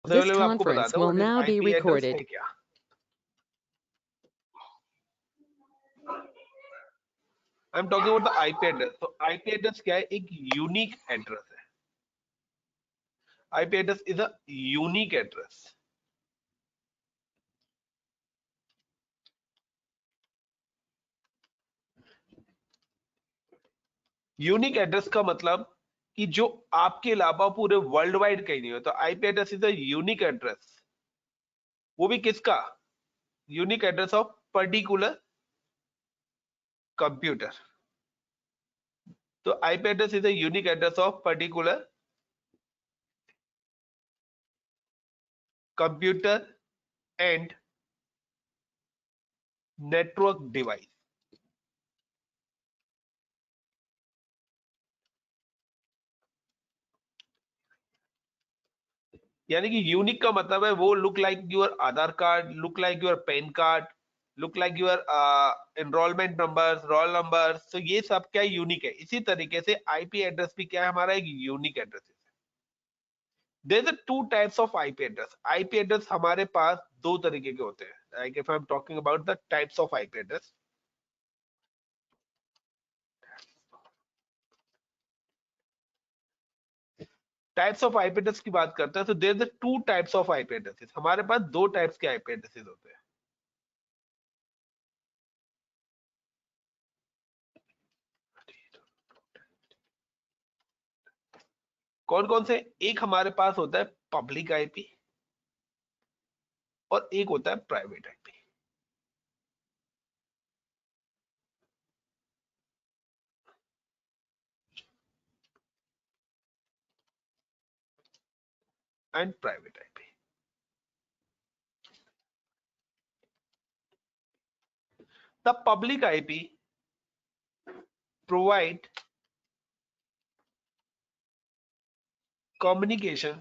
सबसे पहले मैं आपको बताता हूँ व्हाट इज आईपी एड्रेस है क्या। आई am talking about the IP address. तो आईपी एड्रेस क्या है? एक यूनिक एड्रेस है। IP address is a unique address. Unique address का मतलब कि जो आपके अलावा पूरे वर्ल्ड वाइड कहीं नहीं हो। तो IP address is a unique address. वो भी किसका? Unique address of particular computer. तो IP address is a unique address of particular computer and network device. यानी कि यूनिक का मतलब है वो look like your Aadhaar card, look like your PAN card, look like your enrolment number, roll number. तो ये सब क्या यूनिक है। इसी तरीके से आईपी एड्रेस भी क्या है? हमारा एक यूनिक एड्रेस है। There are two types of IP address. IP address हमारे पास दो तरीके के होते हैं। Like if I am talking about the types of IP address, types of IP address की बात करते हैं तो there are two types of IP addresses. हमारे पास दो टाइप्स के आईपी एड्रेसेस होते हैं। कौन कौन से? एक हमारे पास होता है पब्लिक आईपी और एक होता है private IP. And private IP. The public IP provide communication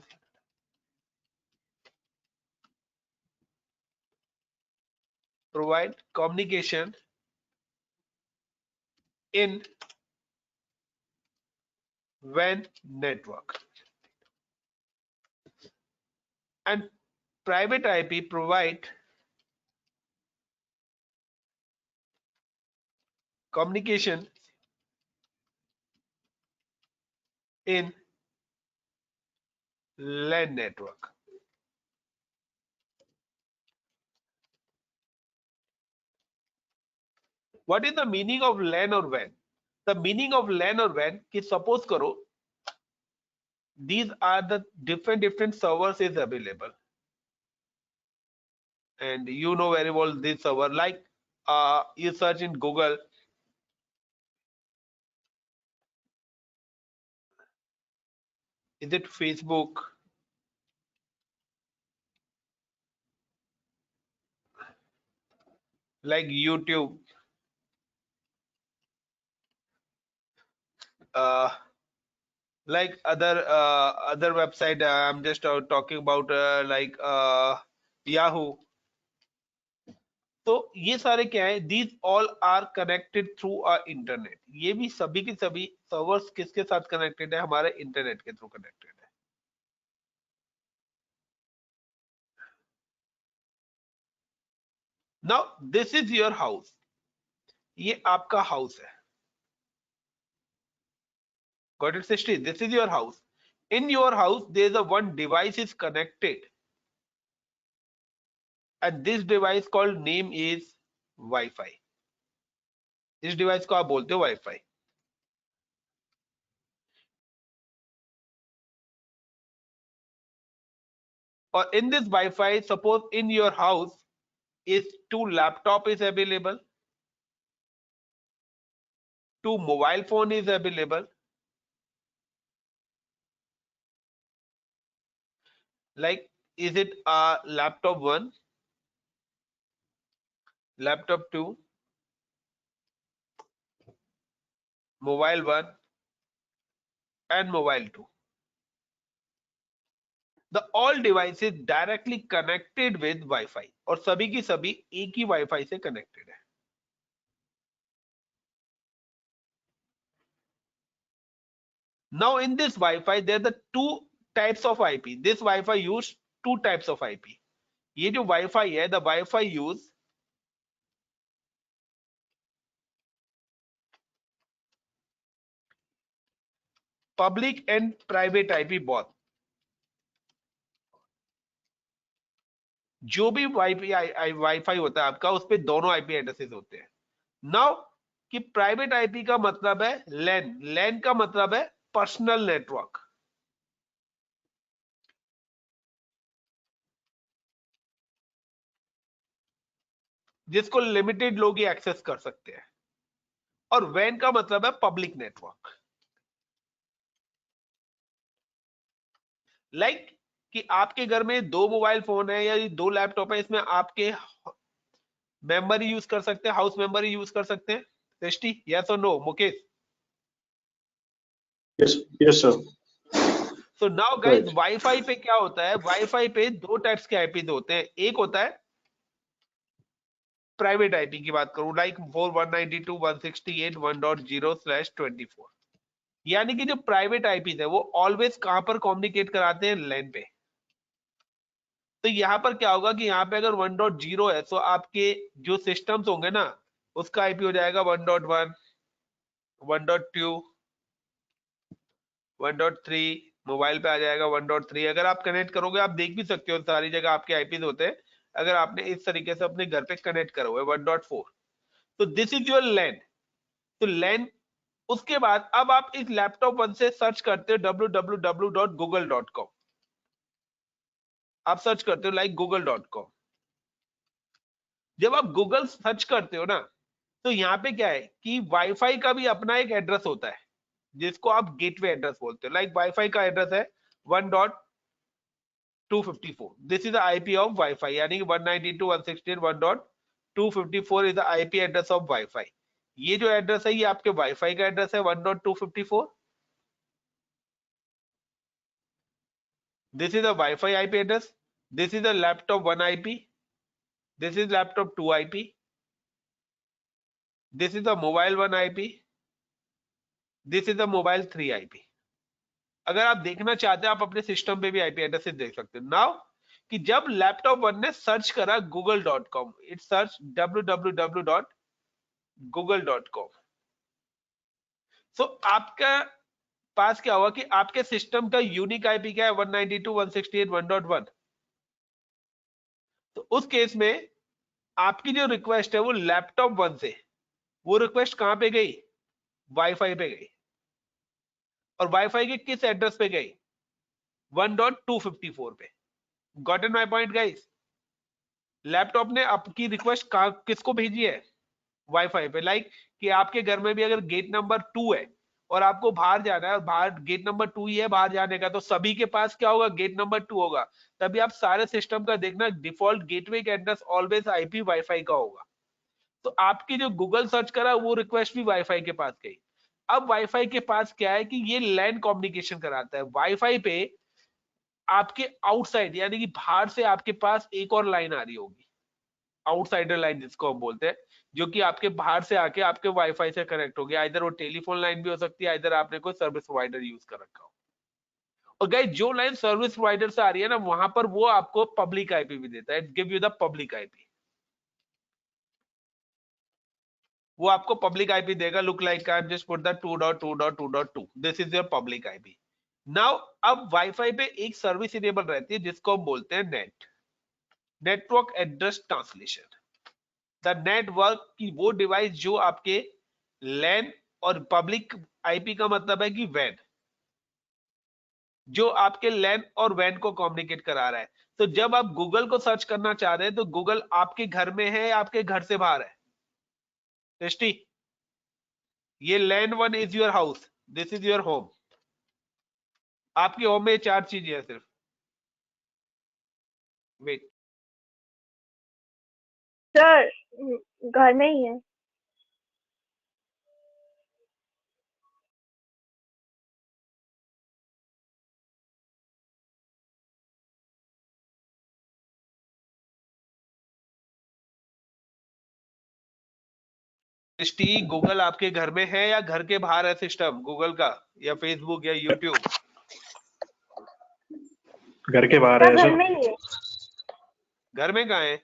provide communication in WAN network, and private IP provide communication in LAN network. What is the meaning of LAN or WAN? The meaning of LAN or WAN कि suppose करो these are the different servers is available, and you know very well this server. Like you search in Google, is it Facebook, like YouTube, uh, like other website. I'm just talking about like Yahoo. तो ये सारे क्या है? These all are connected through internet. ये भी सभी के सभी सर्वर्स किसके साथ कनेक्टेड है? हमारे इंटरनेट के थ्रू कनेक्टेड है। Now this is your house. ये आपका हाउस है। Got it Srishti? This is your house. in your house there is a one device is connected, and this device called name is Wi-Fi. इस device को आप बोलते हो wifi. और in this Wi-Fi, suppose in your house is two laptop is available, two mobile phone is available, like is it a laptop 1, laptop 2, mobile 1 and mobile 2? The all devices directly connected with Wi-Fi, और सभी की सभी एक ही Wi-Fi से connected है। Now in this Wi-Fi there are the two types of IP. This Wi-Fi used two types of IP. ये जो wifi है, the Wi-Fi use public and private IP both. जो भी वाईफाई होता है आपका, उस पे दोनों आईपी एड्रेसेस होते हैं. नाउ कि प्राइवेट आईपी का मतलब है लैन, लैन का मतलब है पर्सनल नेटवर्क. जिसको लिमिटेड लोग ही एक्सेस कर सकते हैं. और वैन का मतलब है पब्लिक नेटवर्क. लाइक कि आपके घर में 2 मोबाइल फोन है या 2 लैपटॉप है, इसमें आपके मेंबर ही यूज कर सकते हैं, हाउस मेंबर ही यूज कर सकते हैं. सृष्टि, यस और no? Mukesh? Yes sir. So now guys, WiFi पे क्या होता है? वाईफाई पे दो टाइप्स के आईपी होते हैं. एक होता है प्राइवेट आईपी की बात करूं, लाइक 4,192.168.1.0/24. यानी कि जो प्राइवेट आईपी है वो ऑलवेज कहां पर कम्युनिकेट कराते हैं? लैन पे. तो यहां पर क्या होगा कि यहाँ पे अगर 1.0 है तो आपके जो सिस्टम्स होंगे ना, उसका आईपी हो जाएगा 1.1, 1.2, 1.3. मोबाइल पे आ जाएगा 1.3. अगर आप कनेक्ट करोगे, आप देख भी सकते हो सारी जगह आपके आईपी होते हैं. अगर आपने इस तरीके से अपने घर पे कनेक्ट करोगे 1.4, तो दिस इज योर लैन. तो लैन. उसके बाद अब आप इस लैपटॉप वन से सर्च करते हो www.google.com. आप सर्च करते हो लाइक google.com. जब आप गूगल सर्च करते हो ना, तो यहाँ पे क्या है कि वाईफाई का भी अपना एक एड्रेस होता है, जिसको आप गेटवे एड्रेस बोलते हो. लाइक वाईफाई का एड्रेस है 1.254. This is the IP of wifi. यानी कि 192.168.1.254 is the IP address of wifi. ये जो एड्रेस है, ये आपके वाईफाई का एड्रेस है 1.254. This is a Wi-Fi IP address. This is a laptop 1 IP. This is laptop 2 IP. This is the mobile 1 IP. This is the mobile 3 IP. अगर आप देखना चाहते हैं, आप अपने सिस्टम पे भी आईपी एड्रेसेस देख सकते हैं. नाउ कि जब लैपटॉप 1 ने सर्च करा google.com, इट सर्च www.google.com. सो आपका पास क्या हुआ कि आपके सिस्टम का यूनिक आईपी क्या है? 192.168.1.1. तो उस केस में आपकी जो रिक्वेस्ट है वो लैपटॉप 1 से, वो रिक्वेस्ट कहां पे गई? वाईफाई पे गई. और वाईफाई के किस एड्रेस पे गई? 1.254 पे. Gotten my point guys? Laptop ने आपकी रिक्वेस्ट किसको भेजी है? वाईफाई पे. लाइक कि आपके घर में भी अगर गेट नंबर 2 है और आपको बाहर जाना है, और बाहर गेट नंबर 2 ही है बाहर जाने का, तो सभी के पास क्या होगा? गेट नंबर 2 होगा. तभी आप सारे सिस्टम का देखना, डिफॉल्ट गेटवे का एड्रेस ऑलवेज आईपी वाईफाई का होगा. तो आपकी जो गूगल सर्च करा वो रिक्वेस्ट भी वाईफाई के पास गई. अब वाईफाई के पास क्या है कि ये लैन कम्युनिकेशन कराता है. वाईफाई पे आपके आउटसाइड, यानी कि बाहर से आपके पास एक और लाइन आ रही होगी, आउटसाइडर लाइन जिसको हम बोलते हैं, जो कि आपके बाहर से आके आपके वाईफाई से कनेक्ट होगी. इधर वो टेलीफोन लाइन भी हो सकती है, इधर आपने कोई सर्विस प्रोवाइडर यूज कर रखा हो. और गाइस, जो लाइन सर्विस प्रोवाइडर से आ रही है ना, वहां पर वो आपको पब्लिक आईपी भी देता है. It give you the public IP. वो आपको पब्लिक आईपी देगा. Look like I just put the 2.2.2.2. This is your public IP. Now अब वाईफाई पे एक सर्विस इनेबल रहती है जिसको हम बोलते हैं net, network address translation. The network की वो डिवाइस जो आपके लैन, और पब्लिक आईपी का मतलब है कि वैन, जो आपके लैन और वैन को कम्युनिकेट करा रहा है. तो जब आप गूगल को सर्च करना चाह रहे हैं, तो गूगल आपके घर में है या आपके घर से बाहर है? टेस्टी. ये लैन 1 is your house, this is your home. आपके होम में 4 चीजें हैं सिर्फ. वेट. सर घर में ही है. टेस्टी, गूगल आपके घर में है या घर के बाहर है सिस्टम गूगल का, या फेसबुक या यूट्यूब? घर के बाहर है सर घर ऐसा। में ही है। घर में कहाँ है?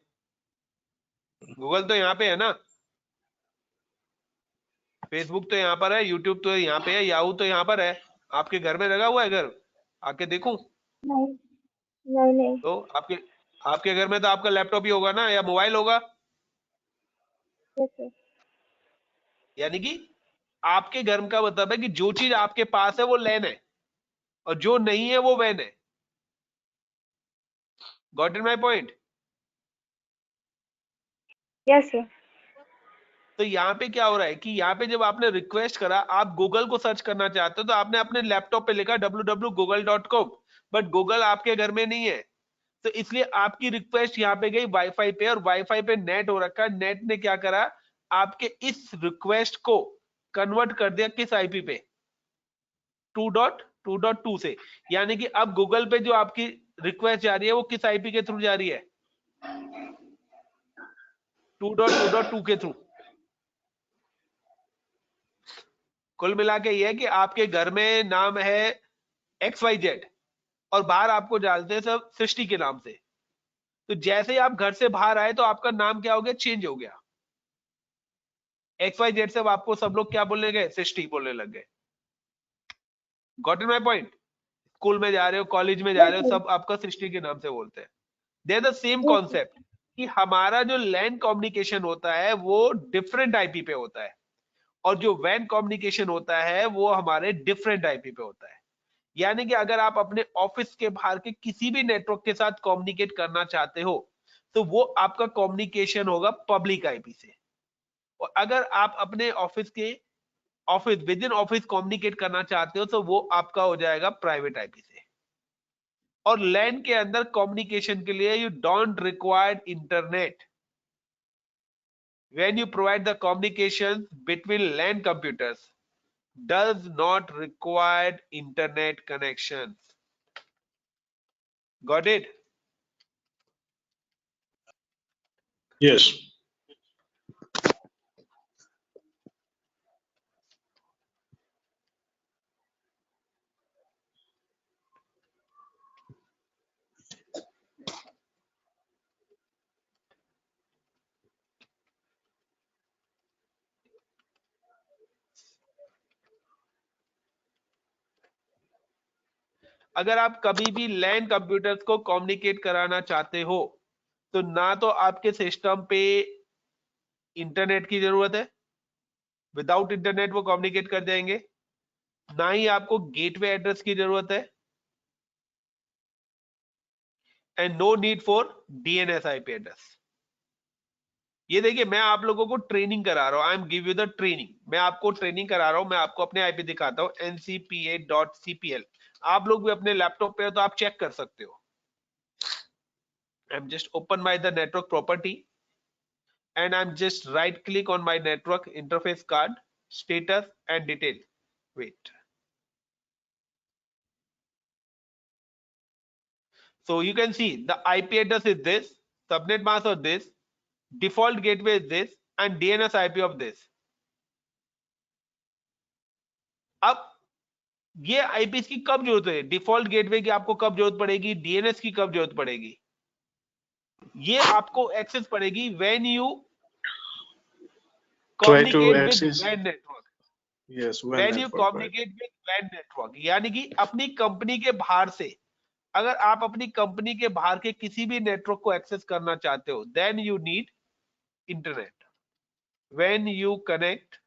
गूगल तो यहाँ पे है ना, फेसबुक तो यहाँ पर है, यूट्यूब तो यहाँ पे है, याहू तो यहाँ पर है। आपके घर में लगा हुआ है घर? आके देखूं? नहीं नहीं नहीं। तो आपके आपके घर में तो आपका लैपटॉप ही होगा ना, या मोबाइल होगा। Yes sir. यानी कि आपके घर का मतलब है कि जो चीज आपके पास है वो लैन है, और जो नहीं है वो वैन है। Got in my point? Yes sir. तो यहाँ पे क्या हो रहा है कि यहाँ पे जब आपने रिक्वेस्ट करा, आप गूगल को सर्च करना चाहते हो, तो आपने अपने लैपटॉप पे लिखा www.google.com, बट गूगल आपके घर में नहीं है। तो इसलिए आपकी रिक्वेस्ट यहाँ पे गई वाईफाई पे, और वाईफाई पे नेट हो रखा है। नेट ने क्या करा, आपके इस रिक्वेस्ट को कन्वर्ट कर दिया किस आईपी पे? 2.2.2 से। यानी कि अब गूगल पे जो आपकी रिक्वेस्ट जा रही है वो किस आईपी के थ्रू जा रही है? 2.2.2 के थ्रू। कुल मिला के ये है कि आपके घर में नाम है XYZ, और बाहर आपको डालते हैं सब सृष्टि के नाम से। तो जैसे ही आप घर से बाहर आए तो आपका नाम क्या हो गया? चेंज हो गया। XYZ से अब आपको सब लोग क्या बोलने गए? सृष्टि बोलने लग गए। Got in my point? School में जा रहे हो, कॉलेज में जा यस रहे हो, सर। सब आपका सृष्टि के नाम से बोलते हैं। They the same yes sir. Concept कि हमारा जो लैंड कम्युनिकेशन होता है वो डिफरेंट आईपी पे होता है, और जो वैन कम्युनिकेशन होता है वो हमारे डिफरेंट आईपी पे होता है। यानी कि अगर आप अपने ऑफिस के बाहर के किसी भी नेटवर्क के साथ कम्युनिकेट करना चाहते हो, तो वो आपका कम्युनिकेशन होगा पब्लिक आईपी से। और अगर आप अपने office with in office communicate करना चाहते हो, तो वो आपका हो जाएगा प्राइवेट आईपी से। और लैन के अंदर कम्युनिकेशन के लिए you don't require internet. when you provide the communication between LAN computers does not require internet connections. Got it? Yes. अगर आप कभी भी लैन कंप्यूटर्स को कम्युनिकेट कराना चाहते हो, तो ना तो आपके सिस्टम पे इंटरनेट की जरूरत है, विदाउट इंटरनेट वो कम्युनिकेट कर जाएंगे, ना ही आपको गेटवे एड्रेस की जरूरत है, and no need for DNS IP address. ये देखिए, मैं आप लोगों को ट्रेनिंग करा रहा हूं, I am give you the training. मैं आपको ट्रेनिंग करा रहा हूं, मैं आपको अपने आईपी दिखाता हूं ncpa.cpl। आप लोग भी अपने लैपटॉप पे हो तो आप चेक कर सकते हो। I am just open my the network property, and I am just right click on my network interface card, status and detail. Wait, so you can see the IP address is this, subnet mask of this, default gateway is this, and DNS IP of this. अब ये eyepiece की कब जरूरत है? Default gateway की आपको कब जरूरत पड़ेगी? डीएनएस की कब जरूरत पड़ेगी? ये आपको एक्सेस पड़ेगी when you Try to communicate with access. वैन network. Yes, WAN when you network, right? Communicate with वैन नेटवर्क, यानी कि अपनी कंपनी के बाहर से, अगर आप अपनी कंपनी के बाहर के किसी भी नेटवर्क को एक्सेस करना चाहते हो, then you need internet. When you connect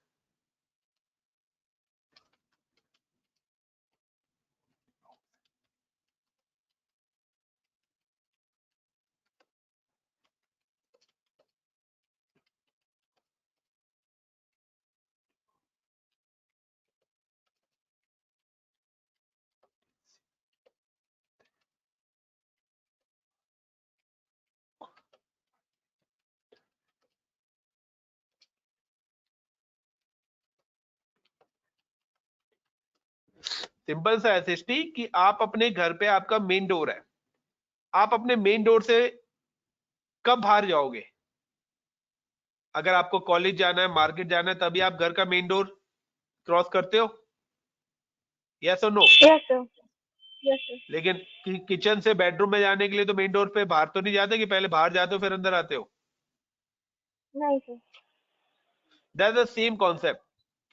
simple सा एसएसटी कि आप अपने घर पे, आपका मेन डोर है, आप अपने मेन डोर से कब बाहर जाओगे? अगर आपको कॉलेज जाना है, मार्केट जाना है, तभी आप घर का मेन डोर क्रॉस करते हो? यस और no? Yes sir. Yes, sir. लेकिन किचन से बेडरूम में जाने के लिए तो मेन डोर पे बाहर तो नहीं जाते कि पहले बाहर जाते हो फिर अंदर आते हो? नहीं sir. That's the same concept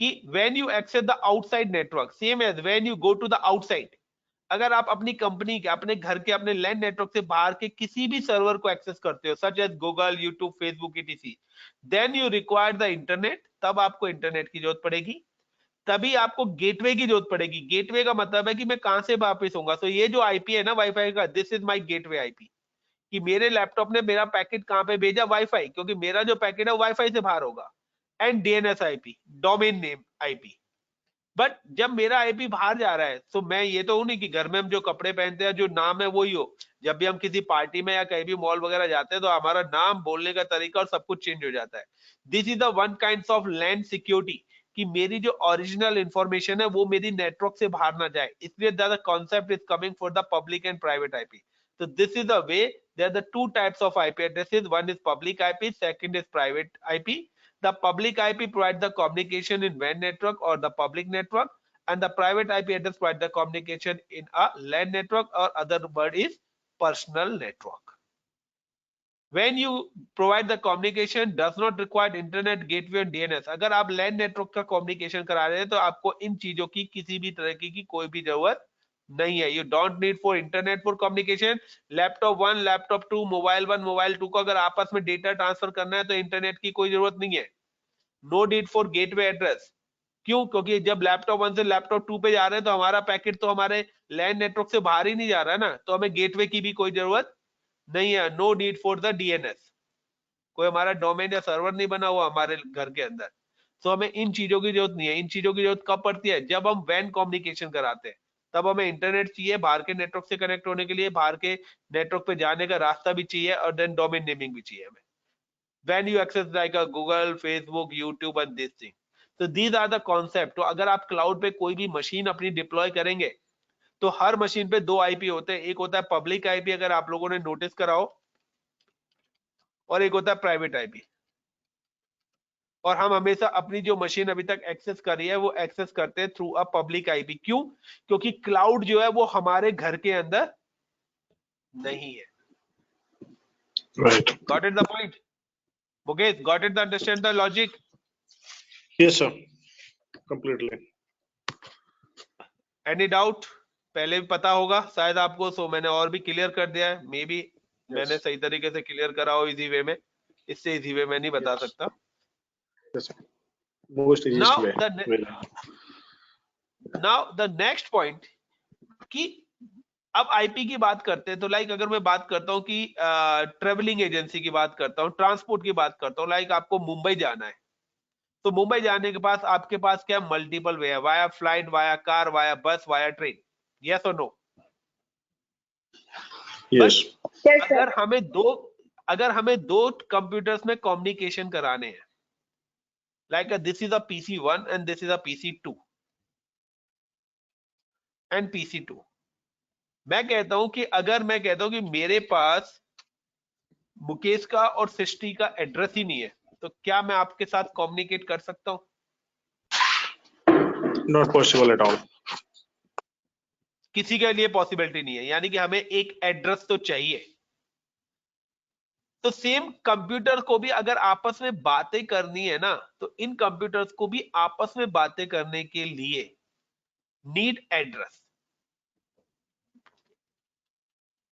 कि when you access the outside network, same as when you go to the outside. अगर आप अपनी कंपनी के, अपने घर के, अपने लैंड नेटवर्क से बाहर के किसी भी सर्वर को एक्सेस करते हो, such as Google, YouTube, Facebook, etc, then you require the internet, तब आपको इंटरनेट की जरूरत पड़ेगी, तभी आपको गेटवे की जरूरत पड़ेगी। गेटवे का मतलब है कि मैं कहां से वापस होऊंगा। तो ये जो आईपी है ना वाईफाई का, this is my gateway IP, कि मेरे लैपटॉप ने मेरा पैकेट कहां पे भेजा, वाईफाई, क्योंकि मेरा जो पैकेट है वाईफाई से बाहर होगा। And DNS IP, domain name IP. But जब मेरा आईपी बाहर जा रहा है तो मैं ये तो हूं नहीं कि घर में हम जो कपड़े पहनते हैं जो नाम है वही हो। जब भी हम किसी पार्टी में या कहीं भी मॉल वगैरह जाते हैं तो हमारा नाम, बोलने का तरीका और सब कुछ चेंज हो जाता है। This is the one kind of land security, कि मेरी जो ओरिजिनल इंफॉर्मेशन है वो मेरी नेटवर्क से बाहर ना जाए। इसलिए the concept is coming for the public and private IP. So this is the way. There are the two types of IP addresses. One is public IP, second is private IP. The public IP provides the communication in WAN network or the public network, and the private IP address provides the communication in a LAN network, or other word is personal network. When you provide the communication does not require internet gateway and DNS. अगर आप LAN network का communication करा रहे हैं तो आपको इन चीजों की किसी भी तरह की कोई भी जरूरत नहीं है। You don't need for internet for communication. Laptop 1, laptop 2, mobile 1, mobile 2 को अगर आपस में डेटा ट्रांसफर करना है तो इंटरनेट की कोई जरूरत नहीं है। No need for gateway address. क्यों? क्योंकि जब लैपटॉप 1 से लैपटॉप 2 पे जा रहे हैं तो हमारा पैकेट तो हमारे लैन नेटवर्क से बाहर ही नहीं जा रहा है ना, तो हमें गेटवे की भी कोई जरूरत नहीं है। No need for the DNS. कोई हमारा डोमेन या सर्वर नहीं बना हुआ हमारे घर के अंदर, तो हमें इन चीजों की जरूरत नहीं है। इन चीजों की जरूरत कब पड़ती है? जब हम वैन कम्युनिकेशन कराते हैं, तब हमें इंटरनेट चाहिए, बाहर के नेटवर्क से कनेक्ट होने के लिए, बाहर के नेटवर्क पे जाने का रास्ता भी चाहिए, और देन डोमेन नेमिंग भी चाहिए हमें। when you access like a Google, Facebook, YouTube and this thing. So these are the concept. तो अगर आप क्लाउड पे कोई भी मशीन अपनी डिप्लॉय करेंगे तो हर मशीन पे दो आईपी होते हैं। एक होता है पब्लिक आईपी, अगर आप लोगों ने नोटिस कराओ, और एक होता है प्राइवेट आईपी। और हम हमेशा अपनी जो मशीन अभी तक एक्सेस करी है वो एक्सेस करते हैं थ्रू अ पब्लिक आईपी। क्यों? क्योंकि क्लाउड जो है वो हमारे घर के अंदर नहीं है। Right. Got it the point? Mukesh, got it the understand the logic? Yes, sir. Completely. Any doubt? पहले भी पता होगा शायद आपको, सो मैंने और भी क्लियर कर दिया है। मे बी मैंने सही तरीके से क्लियर करा हो इजी वे में, इससे इजी वे में नहीं बता सकता। Yes, sir. Most easiest way. Now the next point, कि अब आईपी की बात करते हैं तो लाइक अगर मैं बात करता हूं कि ट्रेवलिंग एजेंसी की बात करता हूं, ट्रांसपोर्ट की बात करता हूं, लाइक आपको मुंबई जाना है, तो मुंबई जाने के पास आपके पास क्या मल्टीपल वे है, via flight, via car, via बस, वाया ट्रेन। यस और नो? Yes. Yes, sir. अगर हमें दो कंप्यूटर्स में कम्युनिकेशन कराने हैं, like this is a PC1 and this is a PC2 and PC2, मैं कहता हूं कि अगर मैं कहता हूं कि मेरे पास मुकेश का और सृष्टि का एड्रेस ही नहीं है, तो क्या मैं आपके साथ कम्युनिकेट कर सकता हूं? Not possible at all. किसी के लिए पॉसिबिलिटी नहीं है, यानी कि हमें एक एड्रेस तो चाहिए। तो सेम कंप्यूटर को भी अगर आपस में बातें करनी है ना, तो इन कंप्यूटर्स को भी आपस में बातें करने के लिए नीड एड्रेस,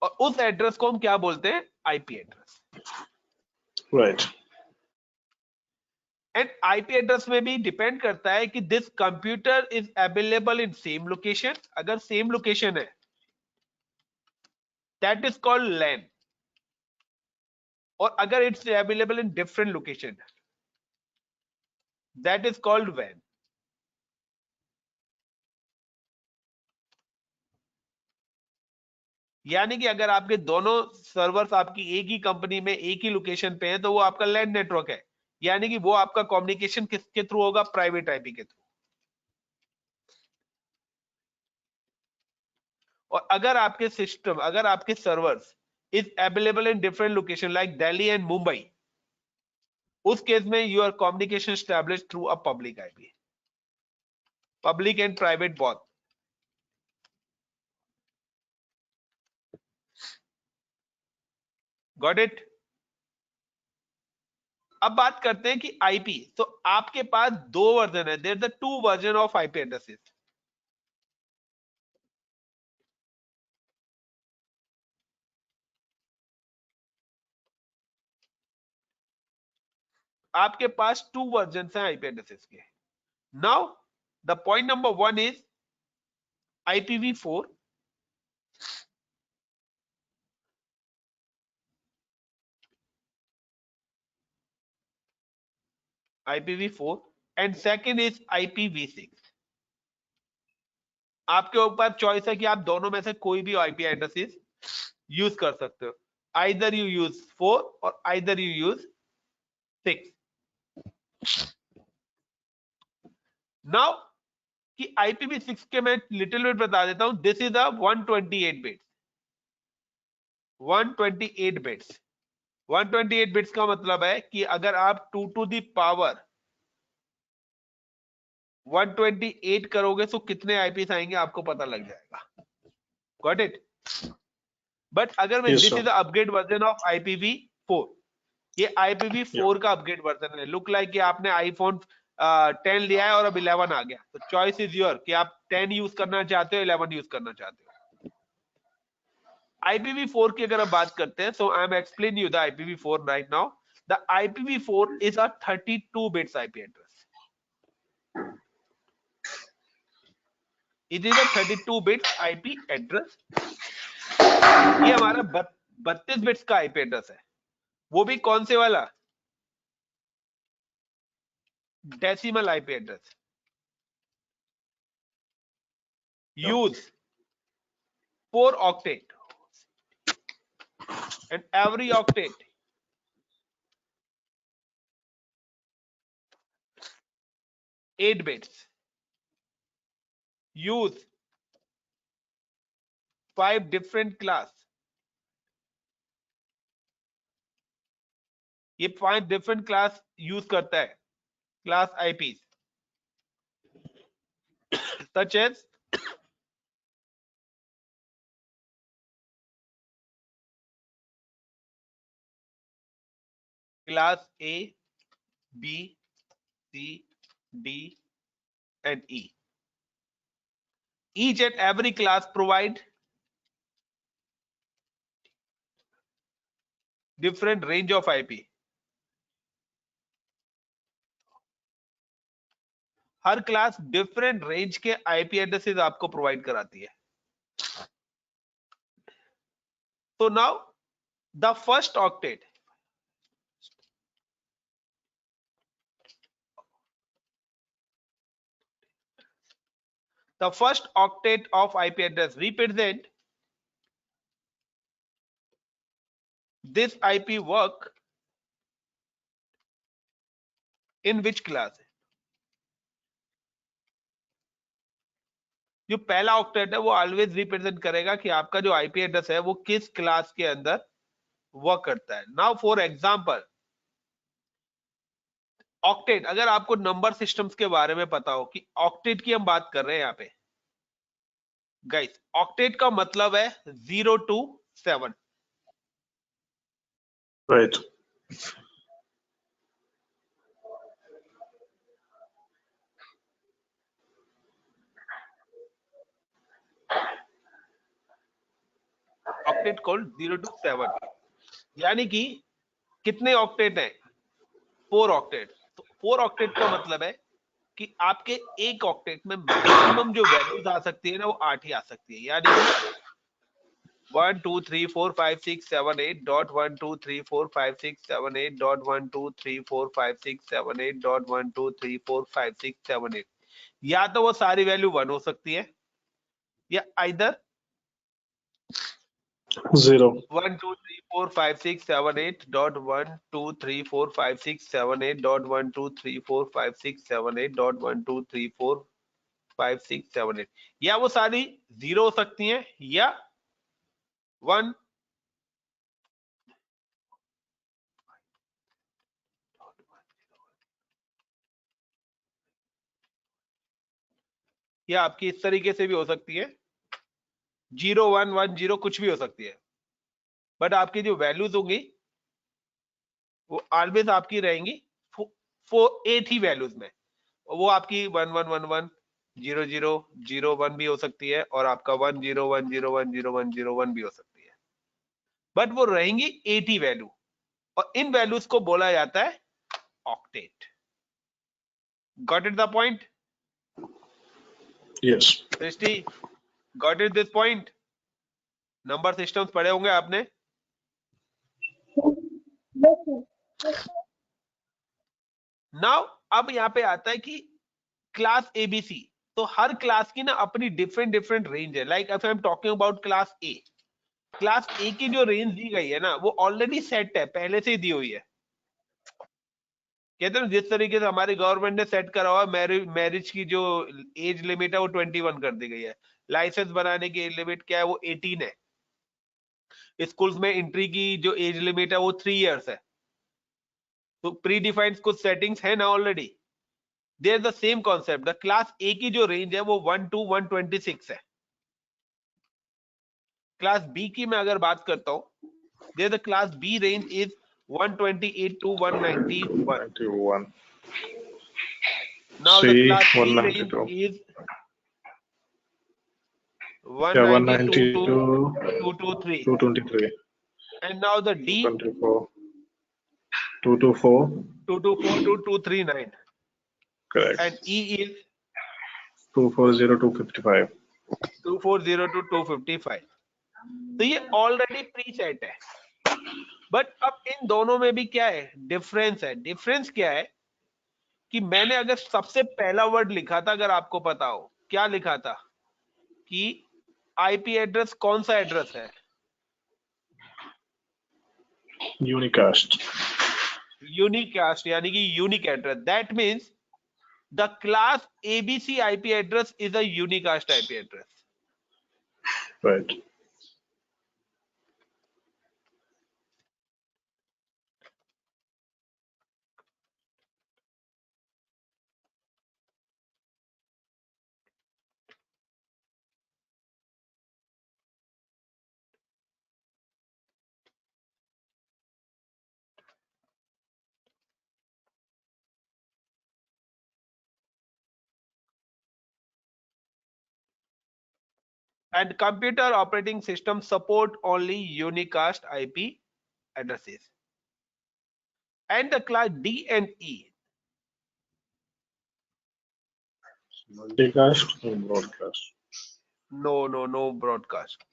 और उस एड्रेस को हम क्या बोलते हैं? IP address. Right. And IP address में भी डिपेंड करता है कि this computer is available in same location. अगर सेम लोकेशन है दैट इज कॉल्ड लैन, और अगर it's available in different location that is called वैन। यानी कि अगर आपके दोनों सर्वर्स आपकी एक ही कंपनी में एक ही लोकेशन पे हैं तो वो आपका लैन नेटवर्क है, यानी कि वो आपका कम्युनिकेशन किसके थ्रू होगा? प्राइवेट आईपी के थ्रू। और अगर आपके सिस्टम, अगर आपके servers is available in different location like Delhi and Mumbai, उस केस में your communication established through a public IP, public and private both. Got it. अब बात करते हैं कि आईपी। तो आपके पास दो वर्जन है, there the two version of IP addresses. आपके पास टू वर्जन हैं आईपी एड्रेसेस के। Now the point number 1 is IPv4, IPv4 and second is IPv6। आपके ऊपर चॉइस है कि आप दोनों में से कोई भी आईपी एड्रेसेस यूज कर सकते हो। आइदर यू यूज 4 और आइदर यू यूज 6। नाउ कि IPv6 के मैं लिटिल बिट बता देता हूं। This is a 128 bits. 128 bits 128 bits का मतलब है कि अगर आप 2 टू दी पावर 128 करोगे तो कितने आईपी आएंगे आपको पता लग जाएगा। Got it. बट अगर मैं Yes, this sir. Is upgrade version of IPv4, ये IPv4 का अपग्रेड वर्जन है। लुक लाइक कि आपने आईफोन 10 लिया है और अब 11 आ गया, तो चॉइस इज योर कि आप 10 यूज करना चाहते हो 11 यूज करना चाहते हो। IPv4 की अगर हम बात करते हैं, so I am explain you the IPv4 right now. The IPv4 is a 32 bits IP address. It is a 32 bits IP address. ये हमारा 32 बिट्स का आईपी एड्रेस है। वो भी कौन से वाला? Decimal IP address. Use 4 octet and every octet eight bits. Use 5 different class. ये 5 different class यूज करता है, class IPs such as class A, B, C, D and E. Each and every class provide different range of IP. Her class different range के IP addresses आपको provide कराती है। तो now the first octet, the first octet of IP address represent this IP work in which class? जो पहला octet है वो always represent करेगा कि आपका जो आईपी एड्रेस है वो किस क्लास के अंदर वर्क करता है। नाउ फॉर एग्जांपल ऑक्टेट, अगर आपको नंबर सिस्टम्स के बारे में पता हो कि ऑक्टेट की हम बात कर रहे हैं यहाँ पे गाइस, ऑक्टेट का मतलब है 0 to 7। Right. Octet called 0 to 7, यानी कि कितने ऑक्टेट हैं? 4 ऑक्टेट। तो 4 ऑक्टेट का मतलब है कि आपके एक ऑक्टेट में मैक्सिमम जो वैल्यूज आ सकती है ना वो 8 ही आ सकती है। यानी कि 1 2 3 4 5 6 7 8 डॉट 1 2 3 4 5 6 7 8 डॉट 1 2 3 4 5 6 7 8 डॉट 1 2 3 4 5 6 7 8। या तो वो सारी वैल्यू 1 हो सकती है या आइदर 0. 1 2 3 4 5 6 7 8 dot 1 2 3 4 5 6 7 8 dot 1 2 3 4 5 6 7 8 dot 1 2 3 4 5 6 7 8। या वो सारी 0 हो सकती हैं या 1 या आपकी इस तरीके से भी हो सकती है, 0 1 1 0 कुछ भी हो सकती है। बट आपकी जो वैल्यूज होंगी वो ऑलवेज आपकी रहेंगी 8 ही वैल्यूज में। वो आपकी 1111 00 0 1 भी हो सकती है और आपका 1010101001 भी हो सकती है, बट वो रहेंगी 80 वैल्यू और इन वैल्यूज को बोला जाता है octet. Got it the point? Yes. Srishti, got it this point? Number systems पढ़े होंगे आपने। Yes, sir. नाउ अब यहाँ पे आता है कि क्लास एबीसी, तो हर क्लास की ना अपनी डिफरेंट डिफरेंट रेंज है। Like if I am talking about class A, class A की जो रेंज दी गई है ना वो ऑलरेडी सेट है, पहले से ही दी हुई है। कहते हैं जिस तरीके से हमारी गवर्नमेंट ने सेट करा हुआ मैरिज की जो एज लिमिट है वो 21 कर दी गई है। लाइसेंस बनाने की एज लिमिट क्या है, वो 18 है। स्कूल्स में एंट्री की जो एज लिमिट है वो 3 इयर्स है। तो प्री डिफाइंड कुछ सेटिंग्स है ना already. There the same concept, the class A की जो रेंज है वो 1 to 126 है। क्लास बी की मैं अगर बात करता हूं, there the class B range is 128 to 191। 91. Now the C class C range 192. is Yeah, 192 to 192, 223, 223, and now the D 224, 224. 224 to 239, Correct. and E is 240, 255. 240 to 255। तो ये ऑलरेडी प्री सेट है। But अब इन दोनों में भी क्या है, डिफरेंस है। डिफरेंस क्या है कि मैंने अगर सबसे पहला वर्ड लिखा था, अगर आपको पता हो क्या लिखा था, कि आईपी एड्रेस कौन सा एड्रेस है, Unicast. यूनिकास्ट, यानी कि unique address. That means the class ABC IP address is a unicast IP address. Right. And computer operating system support only unicast IP addresses. And the class D and E, Multicast and broadcast. no broadcast.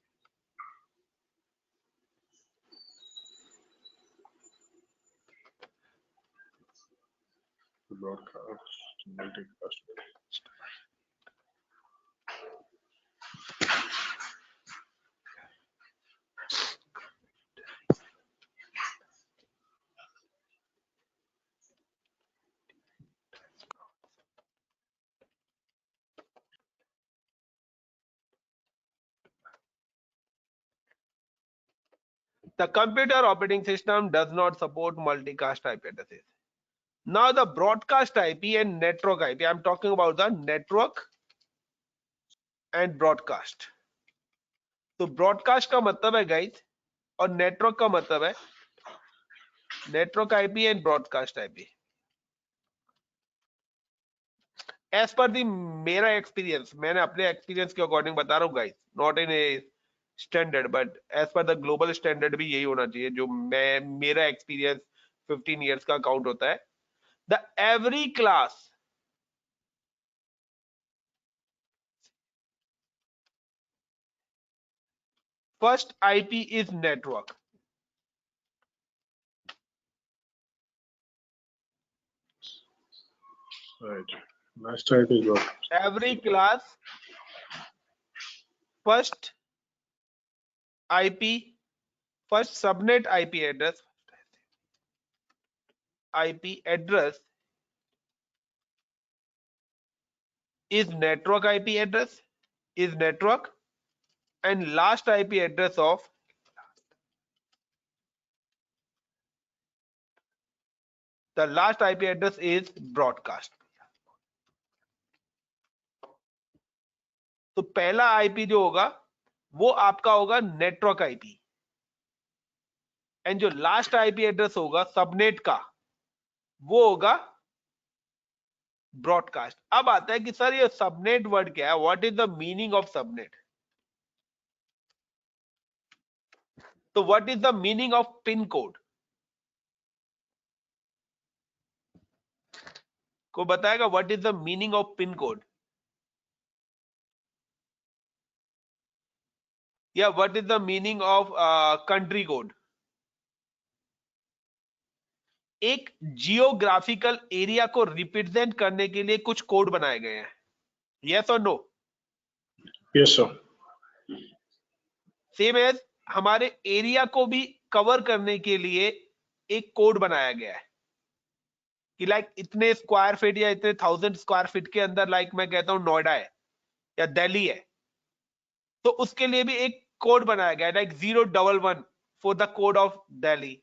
Broadcast, multicast. The computer operating system does not support multicast IP addresses. Now the broadcast IP and network IP, I'm talking about the network and broadcast. तो broadcast का मतलब है guys, और network का मतलब है network IP and broadcast IP. As per the मेरा experience, मैंने अपने एक्सपीरियंस के अकॉर्डिंग बता रहा हूँ guys, not in a standard, but as per the global standard भी यही होना चाहिए जो मेरा एक्सपीरियंस 15 इयर्स का काउंट होता है। The every class first IP is network, Right. Last IP is what? every class first IP, first subnet IP address is network IP address, is network, and last IP address of the last IP address is broadcast। तो पहला IP जो होगा वो आपका होगा network IP, and जो last IP address होगा subnet का वो होगा ब्रॉडकास्ट। अब आता है कि सर ये सबनेट वर्ड क्या है, what is the meaning of subnet. तो what is the meaning of pin code, को बताएगा what is the meaning of pin code, या what is the meaning of country code. एक जियोग्राफिकल एरिया को represent करने के लिए कुछ कोड बनाए गए हैं, यस और no. Yes, sir. Same as हमारे एरिया को भी कवर करने के लिए एक कोड बनाया गया है कि लाइक इतने स्क्वायर फीट या इतने 1000 स्क्वायर फीट के अंदर, लाइक मैं कहता हूं नोएडा है या दिल्ली है, तो उसके लिए भी एक कोड बनाया गया है, like 011 for the code of Delhi,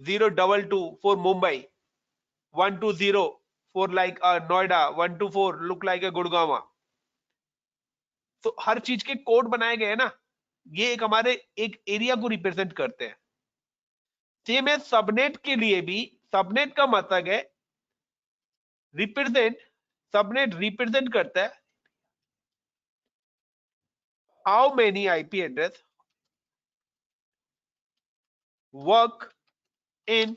022 for Mumbai, 120 for like Noida, 124 look like a Gurgaon. तो हर चीज के कोड बनाए गए हैं ना, ये एक हमारे एक एरिया को रिप्रेजेंट करते हैं। सेम है सबनेट के लिए भी, सबनेट का मतलब है रिप्रेजेंट, सबनेट रिप्रेजेंट करता है how many IP address work in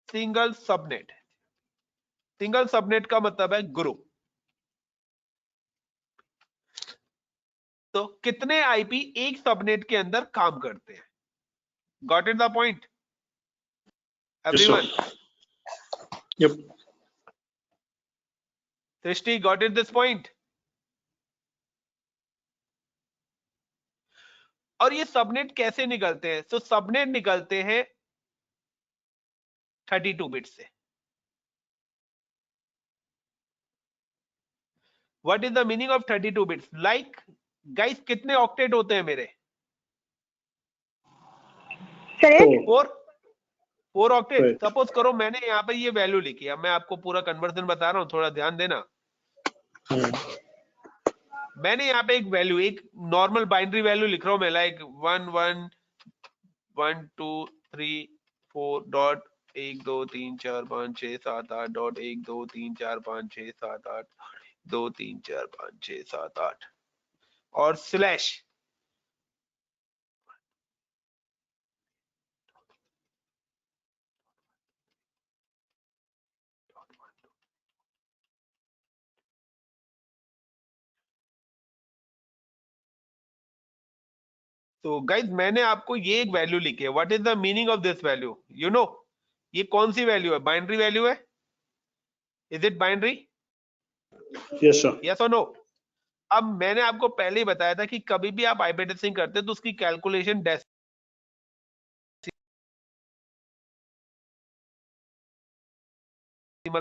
single subnet. Single subnet का मतलब है ग्रुप। तो कितने आईपी एक सबनेट के अंदर काम करते हैं, got it the point Yes, sir. Everyone? Yep. Srishti, got it this point? और ये सबनेट कैसे निकलते हैं? तो सबनेट निकलते हैं 32 बिट से। What is the meaning of 32 bits? Like guys कितने ऑक्टेट होते हैं मेरे? Correct? Four octet. Right. Suppose करो मैंने यहाँ पे ये वैल्यू लिखी, अब मैं आपको पूरा कन्वर्जन बता रहा हूँ, थोड़ा ध्यान देना। मैंने यहाँ पे एक वैल्यू, एक नॉर्मल बाइनरी वैल्यू लिख रहा हूँ मैं, लाइक 1 1 1 2 3 4 डॉट 1 2 3 4 5 6 7 8 डॉट 1 2 3 4 5 6 7 8 2 3 4 5 6 7 8 और स्लैश। तो गाइज मैंने आपको ये एक वैल्यू लिखी है, what is the meaning of this value? You know ये कौन सी वैल्यू है? बाइनरी वैल्यू है? Is it binary? Yes, sir. Yes और नो? अब मैंने आपको पहले ही बताया था कि कभी भी आप आईपी एड्रेसिंग करते हैं तो उसकी कैलकुलेशन डेसिमल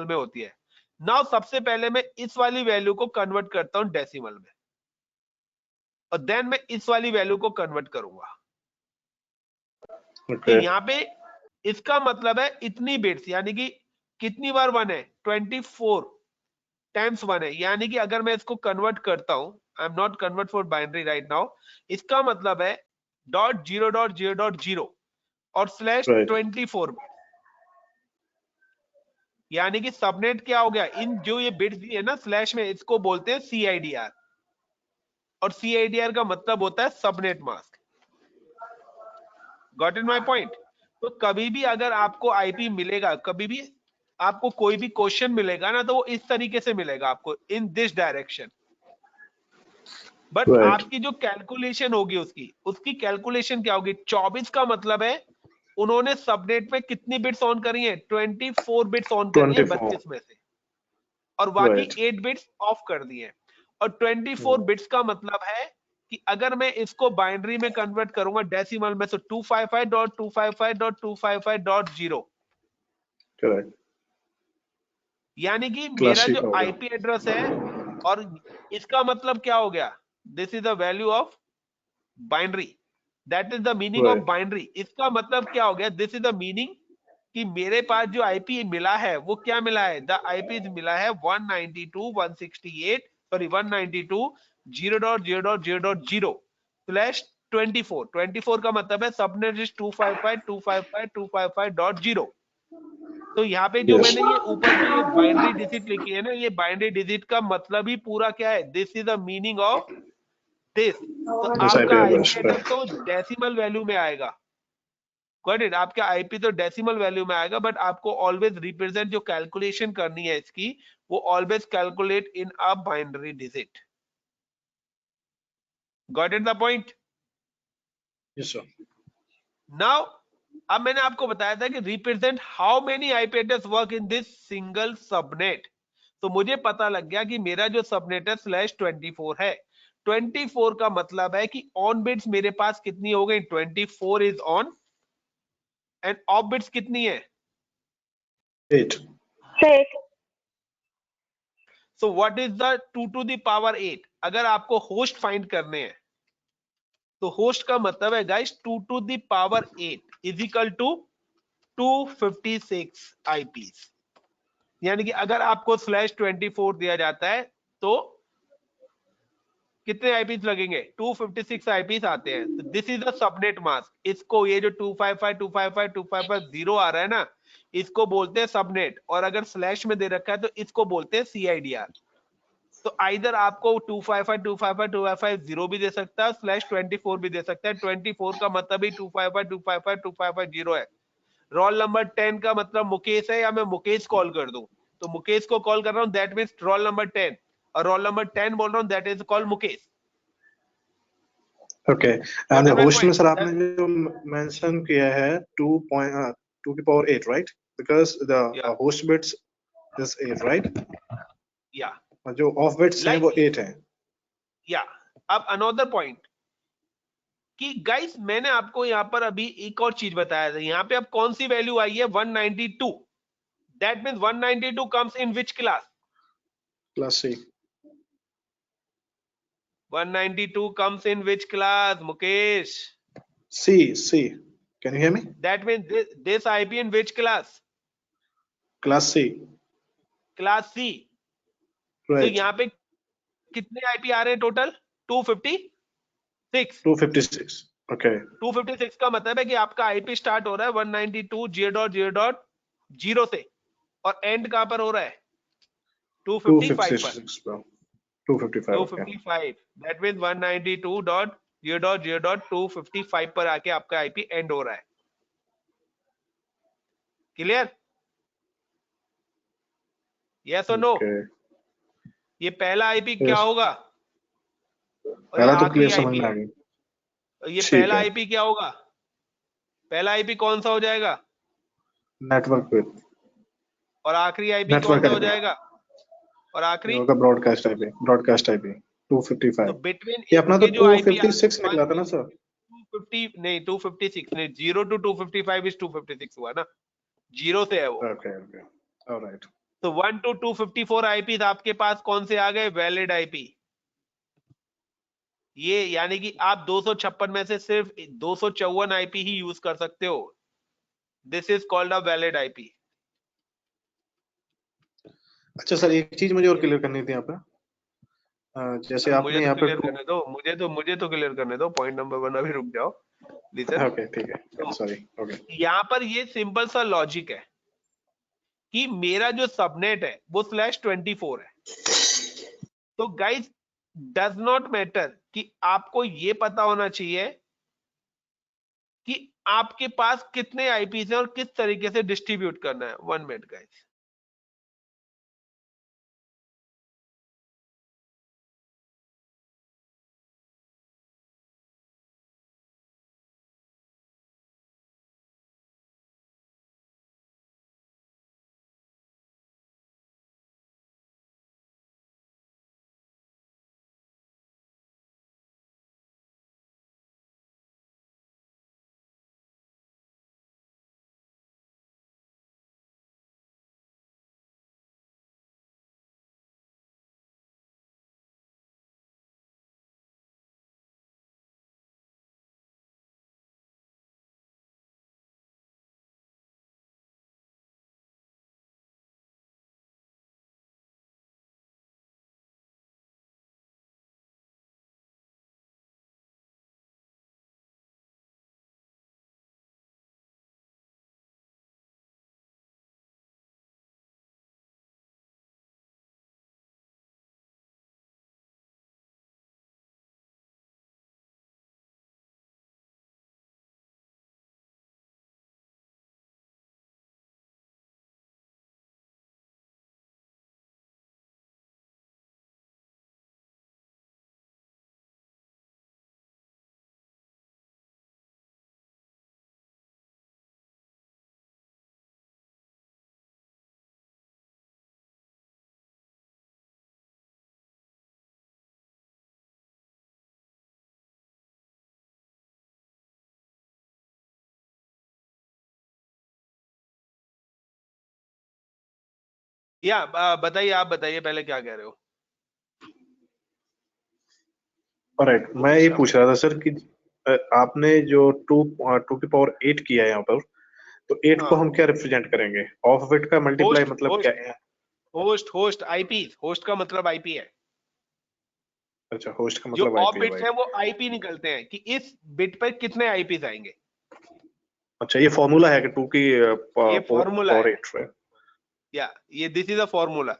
में होती है। नाउ सबसे पहले मैं इस वाली वैल्यू को कन्वर्ट करता हूं डेसिमल में, और देन मैं इस वाली वैल्यू को कन्वर्ट करूंगा। तो Okay. यहाँ पे इसका मतलब है इतनी बिट्स, यानी कि कितनी बार 1 है? 24 टाइम्स 1 है, यानी कि अगर मैं इसको कन्वर्ट करता हूं, I am not convert for binary right now, इसका मतलब है .0.0.0 और स्लैश Right. 24, यानी कि सबनेट क्या हो गया? इन जो ये बिट्स दिए ना स्लैश में, इसको बोलते हैं CIDR, और CIDR का मतलब होता है subnet mask. Got it my point? तो कभी भी अगर आपको आईपी मिलेगा, कभी भी आपको कोई भी क्वेश्चन मिलेगा ना, तो वो इस तरीके से मिलेगा आपको, in this direction. But Right. आपकी जो कैलकुलेशन होगी उसकी कैलकुलेशन क्या होगी? 24 का मतलब है उन्होंने सबनेट में कितनी बिट्स ऑन करी है? 24 बिट्स ऑन करी है 24. 32 में से, और बाकी Right. 8 बिट्स ऑफ कर दिए। और 24 बिट्स का मतलब है कि अगर मैं इसको बाइनरी में कन्वर्ट करूंगा डेसिमल में, तो 255.255.255.0, Correct. यानी कि मेरा Classic जो होगा. आईपी एड्रेस है, और इसका मतलब क्या हो गया? This is the value of binary, that is the meaning of Right. Binary. इसका मतलब क्या हो गया? दिस इज द मीनिंग कि मेरे पास जो आईपी मिला है वो क्या मिला है? द आईपी मिला है 192.168 सॉरी 192.0.0.0.0, 24 का मतलब है सबनेट इज 255.255.255.0। तो यहाँ पे जो Yes. मैंने ये ऊपर जो ये बाइनरी डिजिट लिखी है ना, ये बाइनरी डिजिट का मतलब ही पूरा क्या है, this is the meaning of this. तो This IP आपका address. आईपी एड्रेस तो डेसिमल वैल्यू में आएगा, गॉट इट। आपका आईपी तो डेसिमल वैल्यू में आएगा, बट आपको ऑलवेज रिप्रेजेंट जो कैलकुलेशन करनी है इसकी, वो always calculate in a binary digit. Got it the point? Yes, sir. Now अब मैंने आपको बताया था कि represent how many IP address work in this single subnet. तो मुझे पता लग गया कि मेरा जो सबनेट है /24 है। 24 का मतलब है कि ऑन बिट्स मेरे पास कितनी हो गई, 24 is on, end of bits कितनी है, 8. 8. So what is the 2 to the power 8? अगर आपको होस्ट फाइंड करने हैं तो होस्ट का मतलब है guys 2 to the power 8 is equal to 256 IPs. यानी कि अगर आपको /24 दिया जाता है तो कितने आईपीस लगेंगे, 256 आईपीस आते हैं। तो this is the subnet mask. इसको ये जो 255.255.255.0 आ रहा है ना, इसको बोलते हैं सबनेट, और अगर स्लैश में दे रखा है तो इसको बोलते हैं सीआईडीआर। तो आइदर आपको 255.255.255.0 भी दे सकता है, /24 भी दे सकता है। 24 का मतलब ही 255.255.255.0 है। रोल नंबर 10 का मतलब मुकेश है, या मैं मुकेश कॉल कर दूं तो मुकेश को कॉल कर रहा हूं, दैट मींस रोल नंबर 10, और रोल नंबर 10 बोल रहा हूं, that is called Mukesh. Okay. And Got the my host में point? सर आपने जो mention किया है 2 की power 8, right? Because the Yeah, host bits is 8, right? yeah, और जो off bits हैं like वो 8 हैं. yeah. अब अनदर पॉइंट कि गाइस मैंने आपको यहां पर अभी एक और चीज बताया था। यहां पे अब कौन सी वैल्यू आई है, 192। That means 192 comes in which class, Class C. 192 comes in which class, Mukesh? C. Can you hear me? That means this IP in which class? Class C. Class C. तो Right. यहाँ पे कितने IP आ रहे हैं total, 256। 256. Okay. 256 का मतलब है कि आपका आईपी स्टार्ट हो रहा है 192.0.0.0 से, और एंड कहां पर हो रहा है, 255 पर। 256, bro. 255. Okay. 255, दैट मींस 192.0.0.255 पर आके आपका आईपी एंड हो रहा है। क्लियर? यस और नो? Okay. ये पहला आईपी क्या Yes. होगा, और ये पहला तो आखिरी क्लियर समझ आईपी में आ है। गई. तो ये ठीक पहला है. आईपी क्या होगा, पहला आईपी कौन सा हो जाएगा, नेटवर्क पे. और आखिरी आईपी कौन नेटवर्क सा हो आईपी. जाएगा, और ये आखिरी। होगा ब्रॉडकास्ट आईपी. Broadcast IP. तो 255. बिटवीन ये अपना तो इनके जो आईपी आ 256 निकला था ना सर? 250 नहीं, 256 नहीं, 0 to 255 इज 256 हुआ ना, जीरो से है वो। ओके. ऑलराइट. तो 1 to 254 आईपी आपके पास कौन से आ गए, वैलिड आईपी। ये यानी कि आप 256 में से सिर्फ 254 आईपी ही यूज कर सकते हो। This is called a valid IP. अच्छा सर, एक चीज मुझे और क्लियर करनी थी यहाँ पे. जैसे मुझे आपने तो यहाँ पे क्लियर करने दो, मुझे तो क्लियर करने दो, पॉइंट नंबर 1 अभी रुक जाओ। Listen, okay. ठीक है. तो सॉरी. ओके. यहाँ पर ये सिंपल सा लॉजिक है कि मेरा जो सबनेट है वो /24 है। तो गाइस डज नॉट मैटर कि आपको ये पता होना चाहिए कि आपके पास कितने आईपीस हैं और किस तरीके से डिस्ट्रीब्यूट करना है। 1 मिनट गाइस। या बताइए, आप बताइए पहले क्या कह रहे हो। ऑलराइट, मैं ये पूछ रहा था सर कि आपने जो 2 की पावर 8 किया है यहाँ पर, तो 8 को हाँ, हम क्या रिप्रेजेंट करेंगे? ऑफ बिट का मल्टीप्लाई होस्ट मतलब क्या होस्ट है? होस्ट आईपी, होस्ट का मतलब आईपी है। अच्छा, होस्ट का जो मतलब ऑफ आईपी है, बिट्स है राइट। वो आईपी निकलते हैं कि इस बिट पर कितने आईपीज आएंगे। अच्छा, ये फॉर्मूला है कि 2 की ये फॉर्मूला पावर है, 8, राइट? या ये this is a formula.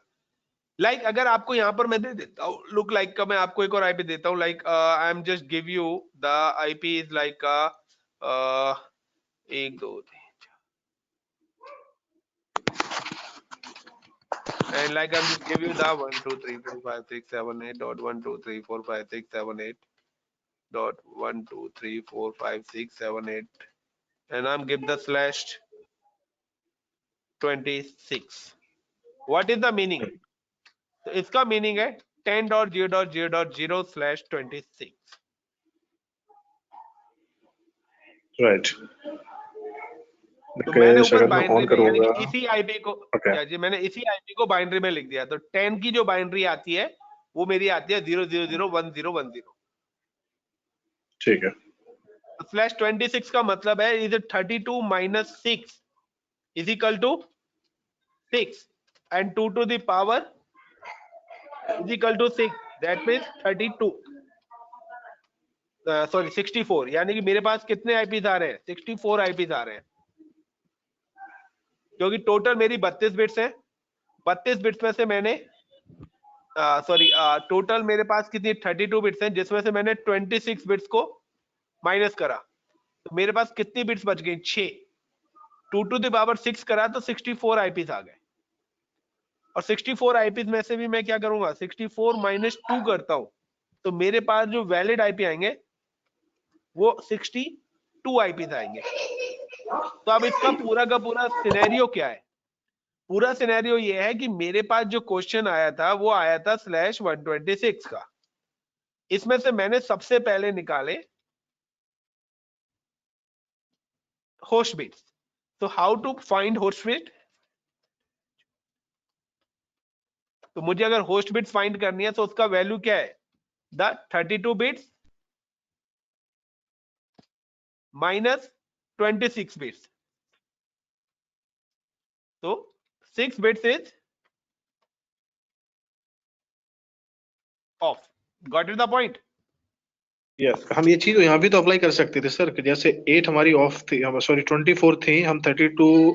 Like अगर आपको यहाँ पर मैं दे देता हूँ लुक लाइक का, मैं आपको एक और आईपी देता हूँ। Like I am just give you the IP is like 1 2 3 and like I'm just give you the 1 2 3 4 5 6 7 8 dot 1 2 3 4 5 6 7 8 dot 1 2 3 4 5 6 7 8 and I'm give the slash 26. What is the meaning? तो इसका meaning है 10.0.0.0/26। राइट। तो मैंने मुकेश, ऊपर अगर मैं बाइनरी ऑन में यानी करूंगा। कि इसी आईपी को, ओके, या जी मैंने इसी आईपी को बाइनरी में लिख दिया। तो 10 की जो बाइनरी आती है वो मेरी आती है 0001010। ठीक है। स्लैश 26 का मतलब है is 32 minus 6 is equal to 6 and 2 to the power is equal to 6, that means 32 sorry 64। यानी कि मेरे पास कितने आईपीज आ रहे हैं? 64 आईपीज आ रहे हैं, क्योंकि टोटल मेरी 32 बिट्स है। 32 बिट्स में से मैंने सॉरी टोटल मेरे पास कितनी 32 बिट्स हैं, जिसमें से मैंने 26 बिट्स को माइनस करा, तो मेरे पास कितनी बिट्स बच गई? 6। 2 to the power 6 करा तो 64 आईपीज आ गए। और 64 आईपीज में से भी मैं क्या करूंगा? 64 माइनस 2 करता हूं, तो मेरे पास जो वैलिड आईपी आएंगे वो 62 आईपीज आएंगे। तो अब इसका पूरा का पूरा सिनेरियो क्या है? पूरा सिनेरियो ये है कि मेरे पास जो क्वेश्चन आया था वो आया था /126 का। इसमें से मैंने सबसे पहले निकाले होस्ट बिट्स। तो how to find host bit? तो मुझे अगर होस्ट बिट्स फाइंड करनी है तो उसका वैल्यू क्या है? The 32 bits minus 26 bits. तो 6 bits is of. Got it the point? Yes, हम ये चीज यहाँ भी तो अप्लाई कर सकते थे सर, कि जैसे 8 हमारी ऑफ थी, सॉरी 24 थी, हम 32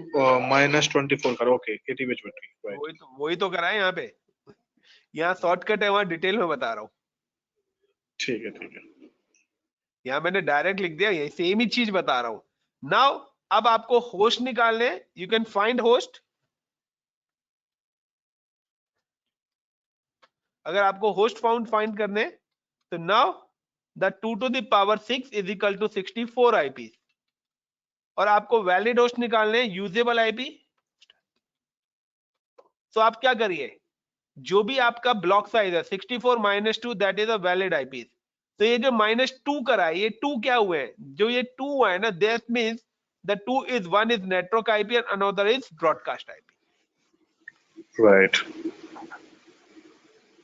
माइनस 24 करो। ओके, 80 बिच बैटरी, राइट। वही तो करा है यहाँ पे। यहाँ शॉर्टकट है, वहां डिटेल में बता रहा हूँ। ठीक है, ठीक है। यहाँ मैंने डायरेक्ट लिख दिया, ये सेम ही चीज बता रहा हूँ। नाउ अब आपको होस्ट निकालने, यू कैन फाइंड होस्ट। अगर आपको होस्ट फाइंड करने, तो now the 2 to the power 6 is equal to 64 IP. और आपको वैलिड होस्ट निकालने, यूजेबल आईपी। तो आप क्या करिए, जो भी आपका ब्लॉक साइज है 64 minus 2 that is a valid IP. तो ये जो -2 करा है, ये 2 क्या हुए हैं? जो ये 2 हुआ है ना, that means the 2 is, one is network IP and another is broadcast IP. Right.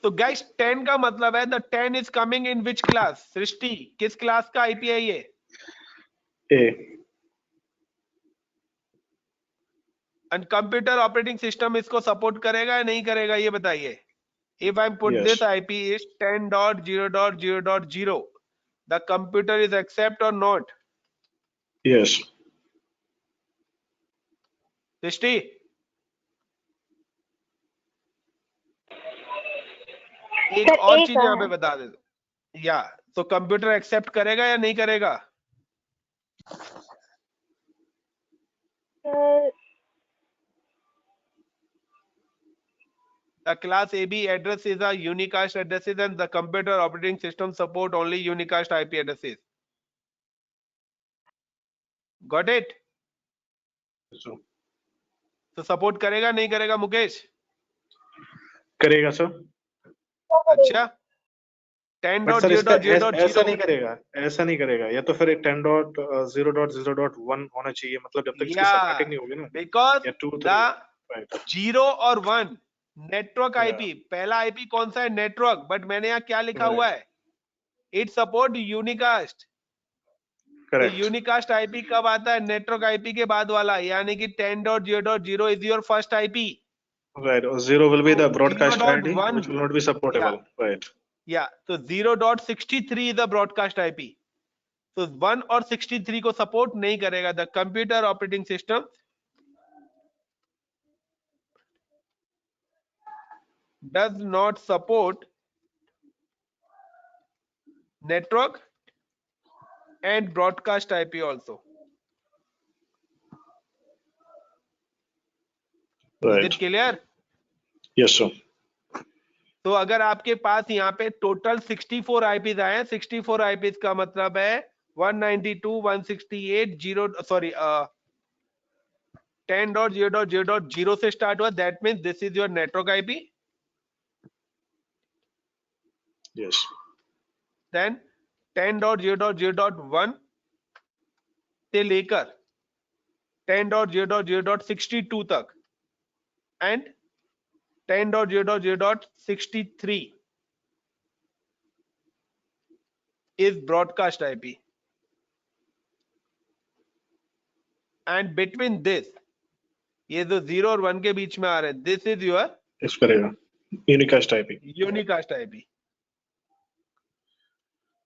तो गाइस 10 का मतलब है the 10 is coming in which class? Srishti, किस क्लास का आईपी है ये? A. And computer operating system इसको सपोर्ट करेगा या नहीं करेगा, ये बताइए। If I put yes. This IP is 10.0.0.0, the computer is accept और नॉट? यस। सृष्टि, एक सर और ए चीज का यहाँ पे है। बता दे, या तो कंप्यूटर एक्सेप्ट करेगा या नहीं करेगा? Sir The class AB address is a unicast addresses and the computer operating system support only unicast IP addresses. Got it? तो सपोर्ट करेगा नहीं करेगा मुकेश? करेगा सर। अच्छा, बट सर इसका ऐसा 10.0.0.0 नहीं करेगा, ऐसा नहीं करेगा। या तो फिर एक 10.0.0.1 होना चाहिए, मतलब जब तक इसकी या सबनेटिंग नहीं होगी ना। बिकॉज या 2 द 3, राइट। 0 और 1 नेटवर्क आईपी, पहला आईपी कौन सा है? नेटवर्क, बट मैंने यहाँ क्या लिखा हुआ है? It support unicast. तो करेक्ट, यूनिकास्ट आईपी कब आता है? नेटवर्क आईपी के बाद वाला, यानी कि 10.0.0 is your first IP. Right, और 0 will be the broadcast ID 0.1 which will not be supportable, right? या तो 0.63 इज द ब्रॉडकास्ट आईपी। तो 1 और 63 को सपोर्ट नहीं करेगा। The computer operating system does not support network and broadcast IP also. Is Right. it clear? Yes, sir. तो अगर आपके पास यहाँ पे टोटल 64 IPs आए हैं, 64 IPs का मतलब है 192.168 10.0.0.0 से स्टार्ट हुआ, that means this is your network IP. Yes. Then 10.0.0.1 से लेकर 10.0.0.62 तक and 10.0.0.63 is broadcast IP, and between this, ये जो 0 और 1 के बीच में आ रहे हैं, this is your इस करेगा unicast IP. unicast IP.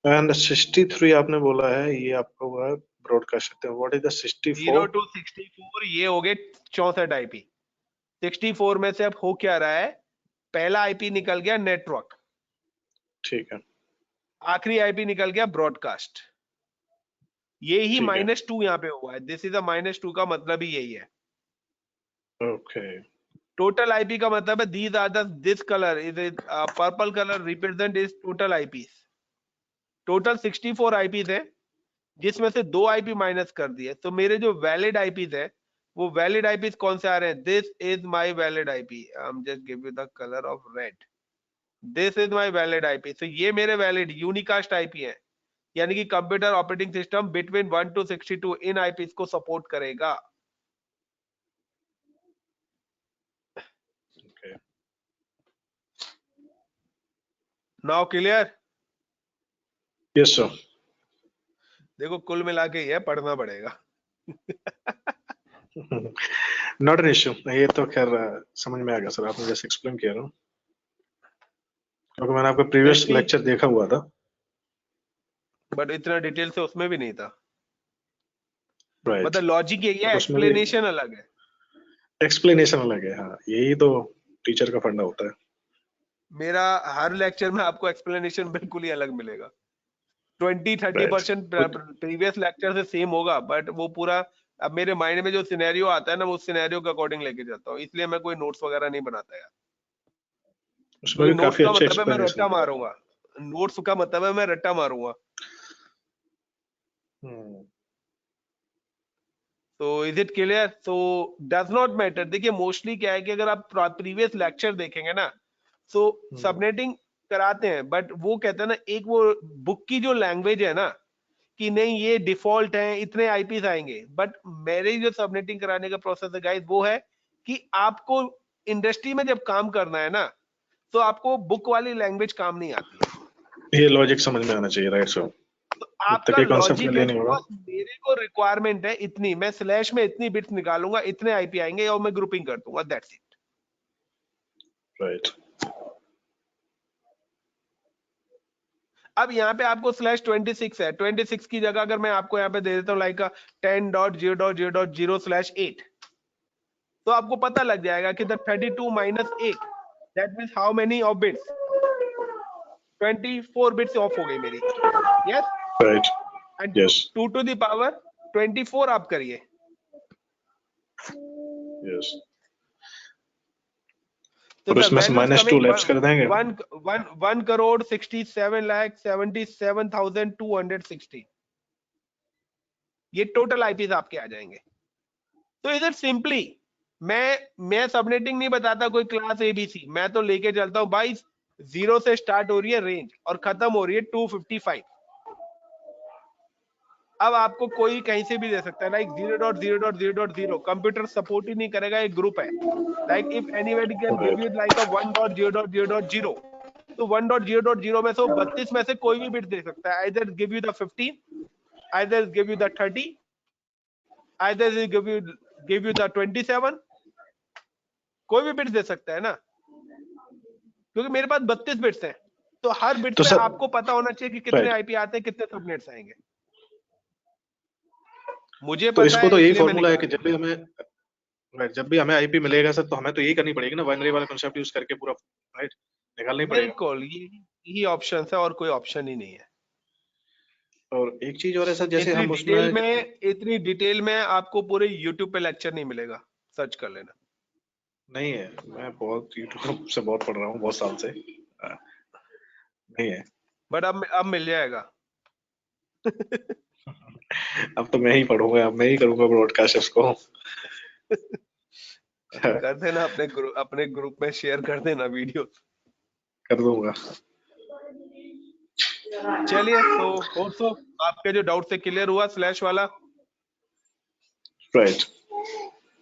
And 63 आपने बोला है, ये आपका हुआ है broadcast। What is the 64? 0 to 64 ये हो गए 64 IP। 64 में से अब हो क्या रहा है? पहला आईपी निकल गया नेटवर्क, ठीक है, आखिरी आईपी निकल गया ब्रॉडकास्ट। ये ही ठीक है। -2 यहाँ पे हुआ है। दिस इज अ -2 का मतलब ही यही है। Okay. टोटल आईपी का मतलब है these are the this colour is purple colour represent is total IPs. Total 64 IPs है, जिसमें से 2 आईपी माइनस कर दिए। तो मेरे जो वैलिड आईपीस है वो वैलिड आईपीस कौन से आ रहे हैं? This is my valid IP. I am just give you the colour of red. This is my valid IP. तो ये मेरे वैलिड यूनिकास्ट आईपी है, यानी कि computer operating system between 1 to 62 in eyepiece को सपोर्ट करेगा। Okay. Now clear? Yes, sir. देखो कुल मिला के ये पढ़ना पड़ेगा। Not an issue. ये तो खैर समझ में आ गया सर, आपने जैसे एक्सप्लेन किया ना, क्योंकि मैंने आपका प्रीवियस Let's see. लेक्चर देखा हुआ था। बट इतना डिटेल से उसमें भी नहीं था। Right. मतलब लॉजिक यही है, उसमें भी एक्सप्लेनेशन अलग है। एक्सप्लेनेशन अलग है, हाँ, यही तो टीचर का फंडा होता है। मेरा हर लेक्चर में आपको एक्सप्लेनेशन बिल्कुल ही अलग मिलेगा। 20-30% प्रीवियस लेक्चर से सेम होगा, बट वो पूरा अब मेरे माइंड में जो सिनेरियो आता है ना, वो सिनेरियो के अकॉर्डिंग लेके जाता हूँ। इसलिए मैं कोई नोट्स वगैरह नहीं बनाता यार। उसमें भी नोट्स काफी का अच्छे मतलब है मैं एक्सप्लेनेशन रट्टा मारूंगा। नोट्स का मतलब है मैं रट्टा मारूंगा। तो इज इट क्लियर? तो डज नॉट मैटर। देखिए मोस्टली क्या है कि अगर आप प्रीवियस लेक्चर देखेंगे ना, तो सबनेटिंग कराते हैं, बट वो कहते हैं ना, एक वो बुक की जो लैंग्वेज है ना कि नहीं ये डिफॉल्ट है, इतने आईपीस आएंगे। बट मेरे जो सबनेटिंग कराने का प्रोसेस है गाइस, वो है कि आपको इंडस्ट्री में जब काम करना है ना, तो आपको बुक वाली लैंग्वेज काम नहीं आती है। ये लॉजिक समझ में आना चाहिए, राइट सर। तो आपका तभी कॉन्सेप्ट लॉजिक है क्लियर कि नहीं होगा। बस मेरे को रिक्वायरमेंट है इतनी, मैं स्लैश में इतनी बिट्स निकालूंगा, इतने आईपी आएंगे और मैं ग्रुपिंग कर दूंगा, दैट्स इट। राइट। अब यहाँ पे आपको /26 है। 26 की जगह अगर मैं आपको यहाँ पे दे देता हूँ लाइक 10.0.0.0/8, तो आपको पता लग जाएगा कि the 32 - 8 that means how many of bits? 24 bits of हो गई मेरी। Yes, right. And yes. 2 to the power 24 आप करिए। यस। तो और इसमें से -2 लेफ्ट कर देंगे। 1,67,77,260 ये टोटल आईपीस आपके आ जाएंगे। तो इधर सिंपली मैं सबनेटिंग नहीं बताता कोई क्लास एबीसी, मैं तो लेके चलता हूं भाई 0 से स्टार्ट हो रही है रेंज और खत्म हो रही है 255। अब आपको कोई कहीं से भी दे सकता है, लाइक 0.0.0.0 कंप्यूटर सपोर्ट ही नहीं करेगा, एक ग्रुप है, like if anybody can give you like अ 1.0.0.0, तो 1.0.0 में से 32 में से कोई भी बिट दे सकता है, either give you the 15, either give you the 30, either give you the 27, कोई भी बिट दे सकता है ना, क्योंकि मेरे पास 32 बिट्स हैं, तो हर बिट तो पे सर आपको पता होना चाहिए कि कितने राइट, आईपी आते हैं, कितने सबनेट्स आएंगे। मुझे तो पता इसको है तो यही इसलिए मैं फॉर्मूला है निकाल कि रहा जब भी हमें राइट, जब भी हमें आईपी मिलेगा सर, तो हमें तो यही करनी पड़ेगी ना, बाइनरी वाला कंसेप्ट यूज करके पूरा राइट निकालना ही हूं। पड़ेगा। बिल्कुल, यही ऑप्शन है और कोई ऑप्शन ही नहीं है। और एक चीज और है सर, जैसे हम उसमें इतनी डिटेल में आपको पूरे यूट्यूब पे लेक्चर नहीं मिलेगा, सर्च कर लेना। नहीं है, मैं बहुत यूट्यूब से बहुत पढ़ रहा हूँ बहुत साल से, नहीं है। बट अब मिल जाएगा। अब तो मैं ही पढ़ूंगा, अब मैं ही करूंगा ब्रॉडकास्ट इसको। कर देना अपने ग्रुप में शेयर कर देना वीडियो। कर दूंगा। चलिए, तो होप सो आपके जो डाउट से क्लियर हुआ स्लैश वाला। राइट,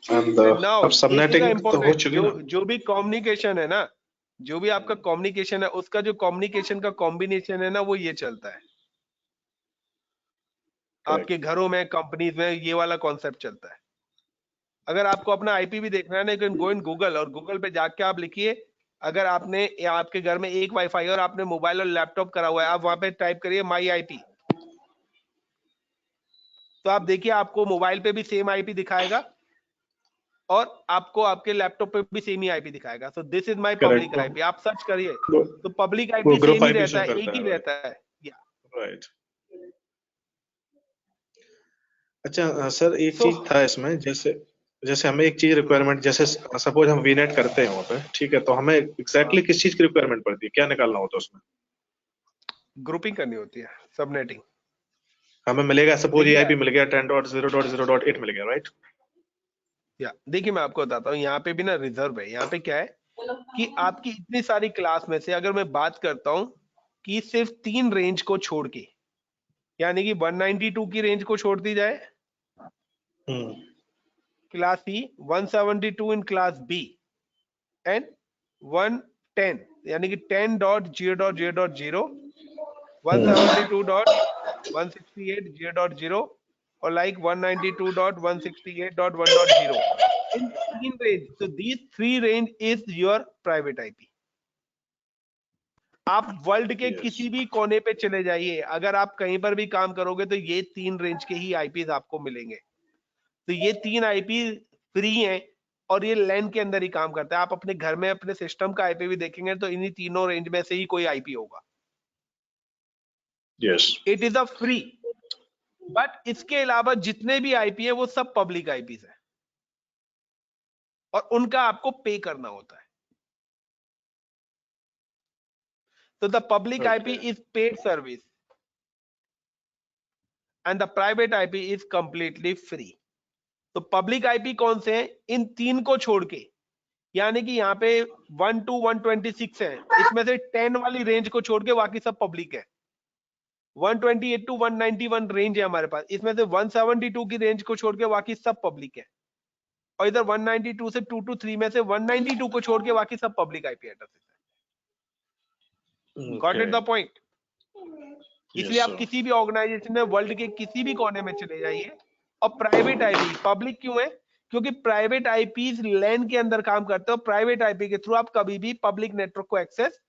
एंड नाउ अब एक चीज सबनेटिंग तो हो इंपॉर्टेंट, चुकी ना। जो भी कम्युनिकेशन है ना, जो भी आपका कम्युनिकेशन है, उसका जो कम्युनिकेशन का कॉम्बिनेशन है ना, वो ये चलता है। आपके घरों में, कंपनीज में ये वाला कॉन्सेप्ट चलता है। अगर आपको अपना आईपी भी देखना है ना, you can go in Google, और गूगल पे जाके आप लिखिए, अगर आपने आपके घर में एक वाईफाई और आपने मोबाइल और लैपटॉप करा हुआ है, आप वहां पे टाइप करिए माई आईपी, तो आप देखिए आपको मोबाइल पे भी सेम आईपी दिखाएगा और आपको आपके लैपटॉप पे भी सेम ही आईपी दिखाएगा। So this is my correct, public IP, आप सर्च करिए वो तो पब्लिक वो आईपी ग्रुप सेम ही आईपी रहता शो है, करता एक ही है। राइट, रहता है। या राइट। अच्छा सर, एक सो चीज था इसमें, जैसे जैसे हमें एक चीज रिक्वायरमेंट, जैसे सपोज हम वीनेट करते हैं वहाँ पे, ठीक है, तो हमें एग्जैक्टली किस चीज की रिक्वायरमेंट पड़ती है, क्या निकालना होता है उसमें? ग्रुपिंग करनी होती है, सबनेटिंग। हमें मिलेगा, सपोज ये देखिए, आईपी मिल गया 10.0.0.8 मिल गया, राइट? या देखिए मैं आपको बताता हूँ, यहाँ पे भी ना रिजर्व है। यहाँ पे क्या है कि आपकी इतनी सारी क्लास में से अगर मैं बात करता हूँ कि सिर्फ 3 रेंज को छोड़ के, यानी कि 192 की रेंज को छोड़ दी जाए, hmm, class C, 172 in class B, and 110 यानी कि 10.0.0.0, 172.168.0.0 और लाइक 192.168.1.0 इन 3 रेंज। तो these 3 range is your private IP. आप वर्ल्ड के यस, किसी भी कोने पे चले जाइए, अगर आप कहीं पर भी काम करोगे तो ये 3 रेंज के ही आईपीज आपको मिलेंगे। तो ये 3 आईपी फ्री हैं और ये लैन के अंदर ही काम करता है। आप अपने घर में अपने सिस्टम का आईपी भी देखेंगे तो इन्हीं तीनों रेंज में से ही कोई आईपी होगा। Yes, it is a free, but इसके अलावा जितने भी आईपी है वो सब पब्लिक आईपीज है और उनका आपको पे करना होता है। तो the public IP okay, is paid service and the private IP is completely free. तो पब्लिक आईपी कौन से हैं? इन 3 को छोड़ के, यानी कि यहाँ पे 1 to 126 है, इसमें से 10 वाली रेंज को छोड़ के बाकी सब पब्लिक है। 128 to 191 रेंज है हमारे पास, इसमें से 172 की रेंज को छोड़ के बाकी सब पब्लिक है। और इधर 192 से 2 to 3 में से 192 को छोड़ के बाकी सब पब्लिक आईपी एड्रेसेस है। Got okay, it the point? इसलिए यस आप सर, किसी भी ऑर्गेनाइजेशन में वर्ल्ड के किसी भी कोने में चले जाइए। और प्राइवेट आईपी पब्लिक क्यों है? क्योंकि प्राइवेट आईपी लैन के अंदर काम करते हो, प्राइवेट आईपी के थ्रू आप कभी भी पब्लिक नेटवर्क को एक्सेस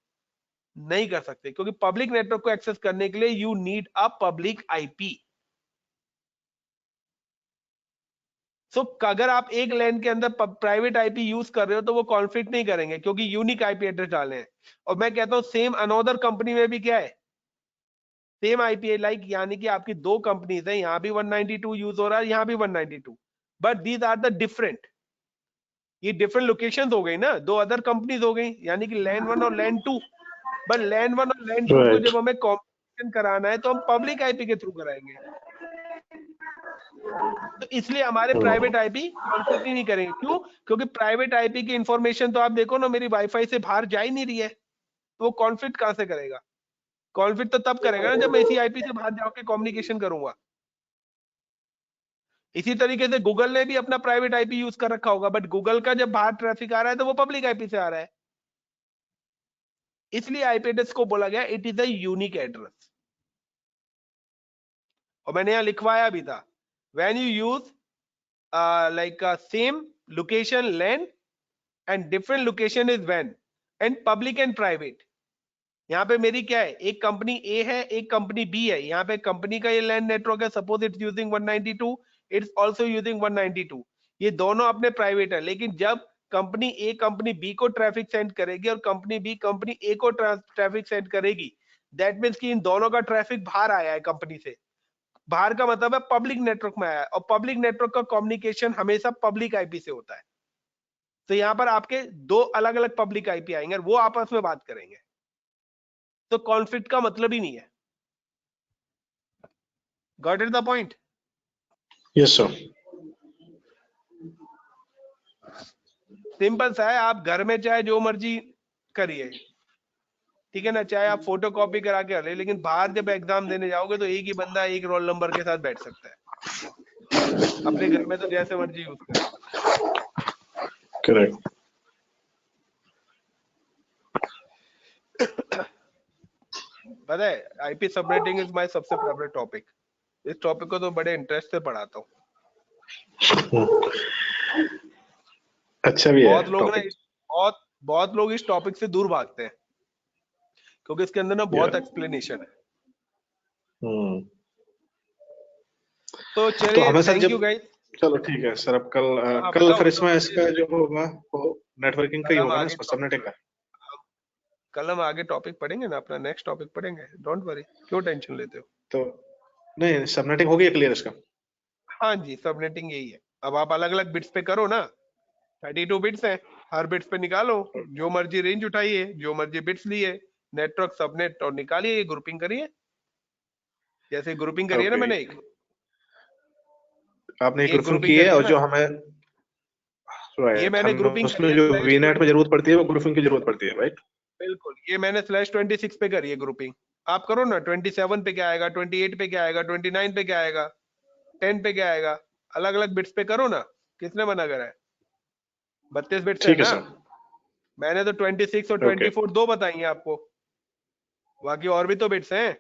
नहीं कर सकते, क्योंकि पब्लिक नेटवर्क को एक्सेस करने के लिए you need a public IP. So अगर आप एक लैन के अंदर प्राइवेट आईपी यूज कर रहे हो तो वो कॉन्फ्लिक्ट नहीं करेंगे, क्योंकि यूनिक आईपी एड्रेस डाले हैं। और मैं कहता हूं सेम अनदर कंपनी में भी क्या है, सेम आईपी लाइक, यानी कि आपकी 2 कंपनीज है, यहां भी 192 यूज हो रहा है, यहां भी 192, but these are the different. ये डिफरेंट लोकेशंस हो गई ना, 2 अदर कंपनीज हो गई, यानी कि लैन 1 और लैन 2। बट लैन 1 और लैन 2 को राइट, जब हमें कॉम्बिनेशन कराना है तो हम पब्लिक आईपी के थ्रू कराएंगे। तो इसलिए हमारे प्राइवेट आईपी कॉन्फ्लिक्ट ही नहीं करेंगे। क्यों? क्योंकि प्राइवेट आईपी की इंफॉर्मेशन तो आप देखो ना, मेरी वाईफाई से बाहर जा ही नहीं रही है, तो वो कॉन्फ्लिक्ट कहां से करेगा? कॉन्फ्लिक्ट तो तब करेगा ना जब मैं इसी आईपी से बाहर जाके कम्युनिकेशन करूंगा। इसी तरीके से गूगल ने भी अपना प्राइवेट आईपी यूज कर रखा होगा, बट गूगल का जब बाहर ट्रैफिक आ रहा है तो वो पब्लिक आईपी से आ रहा है, इसलिए आईपी एड्रेस को बोला गया it is a unique address. और मैंने यहां लिखवाया भी था, when you use like same location LAN and different location is WAN and public and private। यहाँ पे मेरी क्या है, एक कंपनी A है एक कंपनी B है, यहाँ पे कंपनी का ये LAN नेटवर्क है, suppose it's using 192, it's also using 192, ये दोनों अपने प्राइवेट है। लेकिन जब कंपनी A कंपनी B को ट्रैफिक सेंड करेगी और कंपनी B कंपनी A को ट्रैफिक सेंड करेगी, दैट मीन्स कि इन दोनों का ट्रैफिक बाहर आया है कंपनी से। बाहर का मतलब है पब्लिक नेटवर्क में आया है, और पब्लिक नेटवर्क का कम्युनिकेशन हमेशा पब्लिक आईपी से होता है। तो यहां पर आपके दो अलग अलग पब्लिक आईपी आएंगे और वो आपस में बात करेंगे, तो कॉन्फ्लिक्ट का मतलब ही नहीं है। Got it the point? Yes sir. Simple सा है, आप घर में चाहे जो मर्जी करिए, ठीक है ना, चाहे आप फोटो कॉपी करा के ले, लेकिन बाहर जब एग्जाम देने जाओगे तो एक ही बंदा एक रोल नंबर के साथ बैठ सकता है। अपने घर में तो जैसे मर्जी यूज करें। करेक्ट। पता है आईपी सबनेटिंग इज माय सबसे फेवरेट टॉपिक। इस टॉपिक को तो बड़े इंटरेस्ट से पढ़ाता हूँ। अच्छा भी है बहुत लोग ना टॉपिक। बहुत लोग इस टॉपिक से दूर भागते हैं क्योंकि इसके अंदर ना बहुत Yeah. एक्सप्लेनेशन है। तो तो चलिए, हमें सर थैंक जब यू गाइस। चलो ठीक है सर, अब कल हाँ, कल बताओ, फिर इसमें बताओ। इसका जो होगा वो नेटवर्किंग का ही कल हम होगा ना, आगे इसमें सबनेटिंग का। कल हम आगे टॉपिक पढ़ेंगे ना, अपना नेक्स्ट टॉपिक पढ़ेंगे, डोंट वरी, क्यों टेंशन लेते हो। तो नहीं, सबनेटिंग हो गई क्लियर इसका? हाँ जी, सबनेटिंग यही है। अब आप अलग अलग बिट्स पे करो ना, 32 बिट्स हैं, हर बिट्स पे निकालो, जो मर्जी रेंज उठाइए, जो मर्जी बिट्स लिए, नेटवर्क सबनेट और निकालिए, ग्रुपिंग करिए, जैसे ग्रुपिंग करिए ना ओके, मैंने एक आपने एक ग्रुपिंग ग्रुपिंग की करी है है और ना, जो हमें ये मैंने हमें ग्रुपिंग करी उसमें है जो स्लैश, वीनेट में जरूरत पड़ती है वो ग्रुपिंग की जरूरत पड़ती है, राइट? बिल्कुल, ये मैंने /26 पे करी है ग्रुपिंग। आप करो ना, 27 पे क्या आएगा, 28 पे क्या आएगा, 29 पे क्या आएगा, 10 पे क्या आएगा, अलग अलग बिट्स पे करो ना, किसने मना करा है। 32 बिट्स है ठीक है ना, सर। मैंने तो 26 और ओके 24 दो बताई हैं आपको, बाकी और भी तो बिट्स हैं।